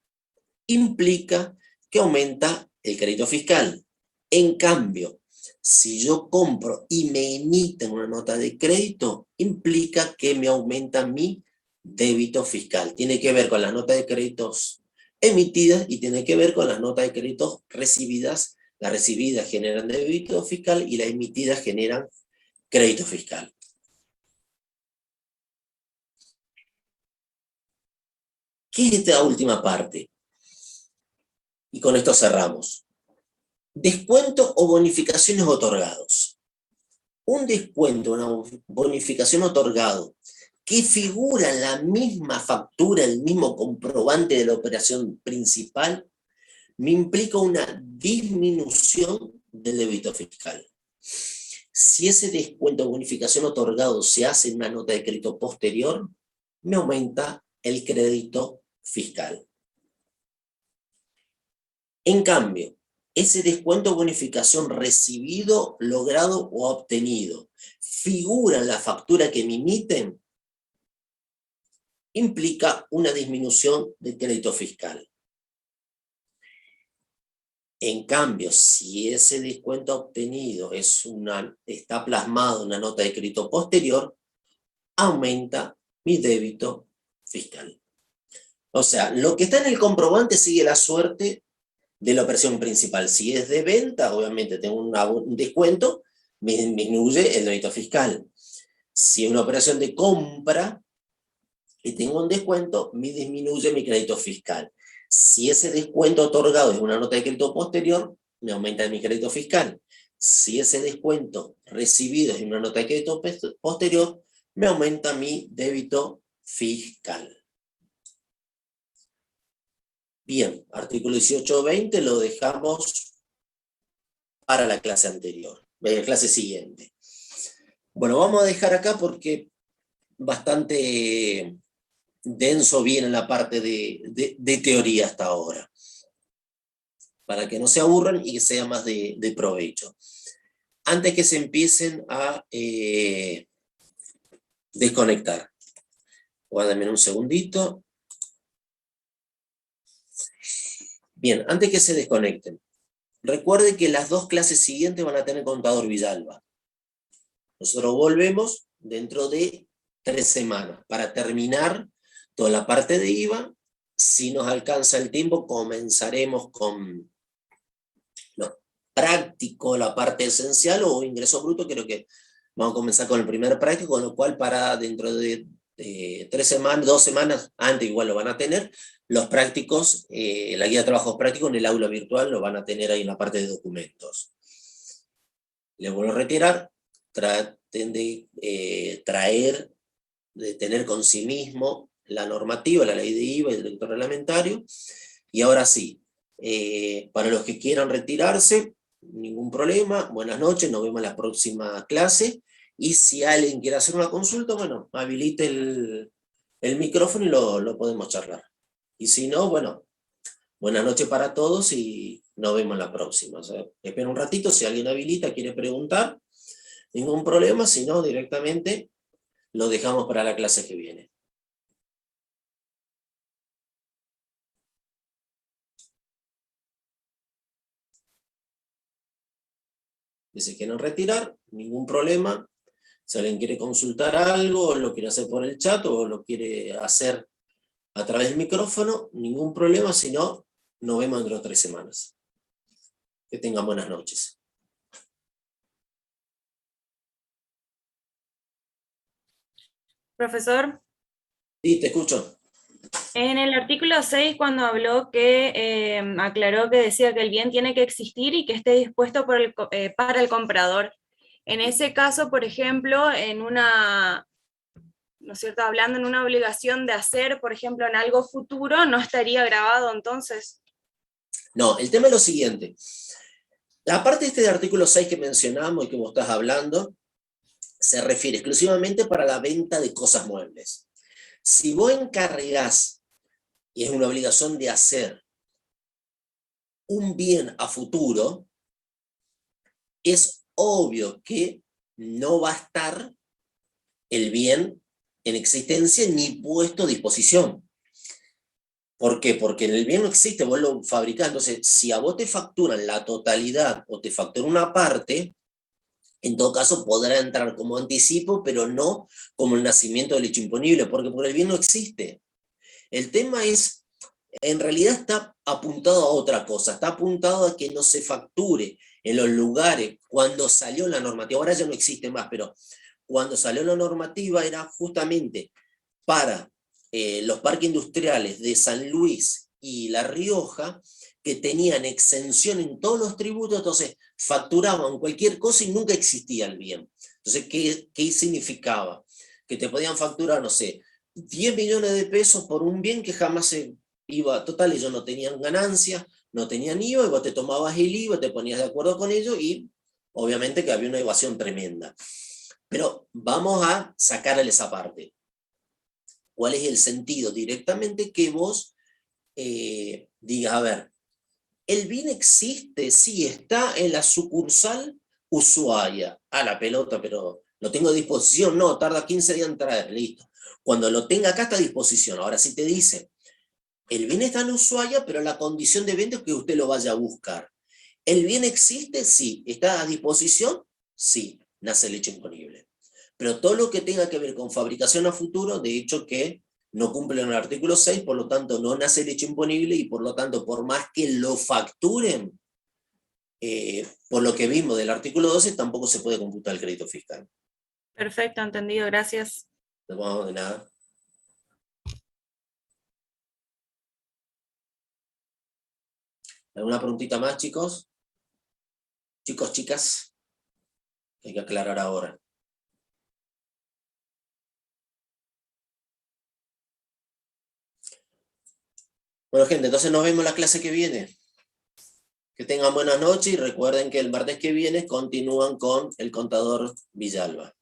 Speaker 1: implica que aumenta el crédito fiscal. En cambio, si yo compro y me emiten una nota de crédito, implica que me aumenta mi débito fiscal. Tiene que ver con las notas de créditos emitidas y tiene que ver con las notas de créditos recibidas. Las recibidas generan débito fiscal y las emitidas generan crédito fiscal. ¿Qué es esta última parte? Y con esto cerramos. Descuento o bonificaciones otorgados. Un descuento, una bonificación otorgado que figura en la misma factura, el mismo comprobante de la operación principal, me implica una disminución del débito fiscal. Si ese descuento o bonificación otorgado se hace en una nota de crédito posterior, me aumenta el crédito fiscal. En cambio, ese descuento o bonificación recibido, logrado o obtenido figura en la factura que me emiten, implica una disminución del crédito fiscal. En cambio, si ese descuento obtenido está plasmado en una nota de crédito posterior, aumenta mi débito fiscal. O sea, lo que está en el comprobante sigue la suerte de la operación principal. Si es de venta, obviamente tengo un descuento, me disminuye el débito fiscal. Si es una operación de compra y tengo un descuento, me disminuye mi crédito fiscal. Si ese descuento otorgado es una nota de crédito posterior, me aumenta mi crédito fiscal. Si ese descuento recibido es una nota de crédito posterior, me aumenta mi débito fiscal. Bien, artículo 18.20 lo dejamos para la clase anterior, la clase siguiente. Bueno, vamos a dejar acá porque bastante denso viene la parte de teoría hasta ahora, para que no se aburran y que sea más de provecho. Antes que se empiecen a desconectar. Guárdenme un segundito. Bien, antes que se desconecten, recuerden que las dos clases siguientes van a tener contador Villalba. Nosotros volvemos dentro de 3 semanas para terminar toda la parte de IVA. Si nos alcanza el tiempo, comenzaremos con lo práctico, la parte esencial o ingreso bruto. Creo que vamos a comenzar con el primer práctico, con lo cual para dentro de 3 semanas, 2 semanas antes igual lo van a tener. Los prácticos, la guía de trabajos prácticos en el aula virtual lo van a tener ahí en la parte de documentos. Les vuelvo a retirar. Traten de de tener con sí mismo la normativa, la ley de IVA y el decreto reglamentario. Y ahora sí, para los que quieran retirarse, ningún problema, buenas noches, nos vemos en la próxima clase. Y si alguien quiere hacer una consulta, bueno, habilite el micrófono y lo podemos charlar. Y si no, bueno, buenas noches para todos y nos vemos en la próxima. O sea, espera un ratito, si alguien habilita, quiere preguntar, ningún problema, si no, directamente lo dejamos para la clase que viene. Si quieren retirar, ningún problema. Si alguien quiere consultar algo, o lo quiere hacer por el chat, o lo quiere hacer a través del micrófono, ningún problema, si no, nos vemos dentro de 3 semanas. Que tengan buenas noches.
Speaker 2: Profesor,
Speaker 1: Sí, te escucho.
Speaker 2: en el artículo 6, cuando habló que aclaró que decía que el bien tiene que existir y que esté dispuesto para el comprador. En ese caso, por ejemplo, en una, ¿no es cierto?, hablando en una obligación de hacer, por ejemplo, en algo futuro, no estaría grabado entonces.
Speaker 1: No, el tema es lo siguiente. La parte de artículo 6 que mencionamos y que vos estás hablando, se refiere exclusivamente para la venta de cosas muebles. Si vos encargás, y es una obligación de hacer, un bien a futuro, es obvio que no va a estar el bien en existencia ni puesto a disposición. ¿Por qué? Porque el bien no existe, vos lo fabricás. Entonces, si a vos te facturan la totalidad o te facturan una parte, en todo caso podrá entrar como anticipo, pero no como el nacimiento del hecho imponible, porque el bien no existe. El tema es, en realidad está apuntado a otra cosa, está apuntado a que no se facture en los lugares. Cuando salió la normativa, ahora ya no existe más, pero cuando salió la normativa era justamente para los parques industriales de San Luis y La Rioja, que tenían exención en todos los tributos, entonces facturaban cualquier cosa y nunca existía el bien. Entonces, ¿qué significaba? Que te podían facturar, no sé, 10 millones de pesos por un bien que jamás se iba, total, ellos no tenían ganancia, no tenían IVA, y vos te tomabas el IVA, te ponías de acuerdo con ellos, y obviamente que había una evasión tremenda. Pero vamos a sacarle esa parte. ¿Cuál es el sentido? Directamente que vos digas, a ver, el bien existe, sí, está en la sucursal Ushuaia, a la pelota, pero lo tengo a disposición, no, tarda 15 días en traer, listo. Cuando lo tenga acá está a disposición. Ahora sí te dice, el bien está en Ushuaia, pero la condición de venta es que usted lo vaya a buscar. ¿El bien existe? Sí. ¿Está a disposición? Sí. Nace el hecho imponible. Pero todo lo que tenga que ver con fabricación a futuro, de hecho que no cumple el artículo 6, por lo tanto no nace el hecho imponible, y por lo tanto, por más que lo facturen, por lo que vimos del artículo 12, tampoco se puede computar el crédito fiscal.
Speaker 2: Perfecto, entendido, gracias.
Speaker 1: No vamos de nada. ¿Alguna preguntita más, chicos? Chicos, chicas, hay que aclarar ahora. Bueno, gente, entonces nos vemos la clase que viene. Que tengan buenas noches y recuerden que el martes que viene continúan con el contador Villalba.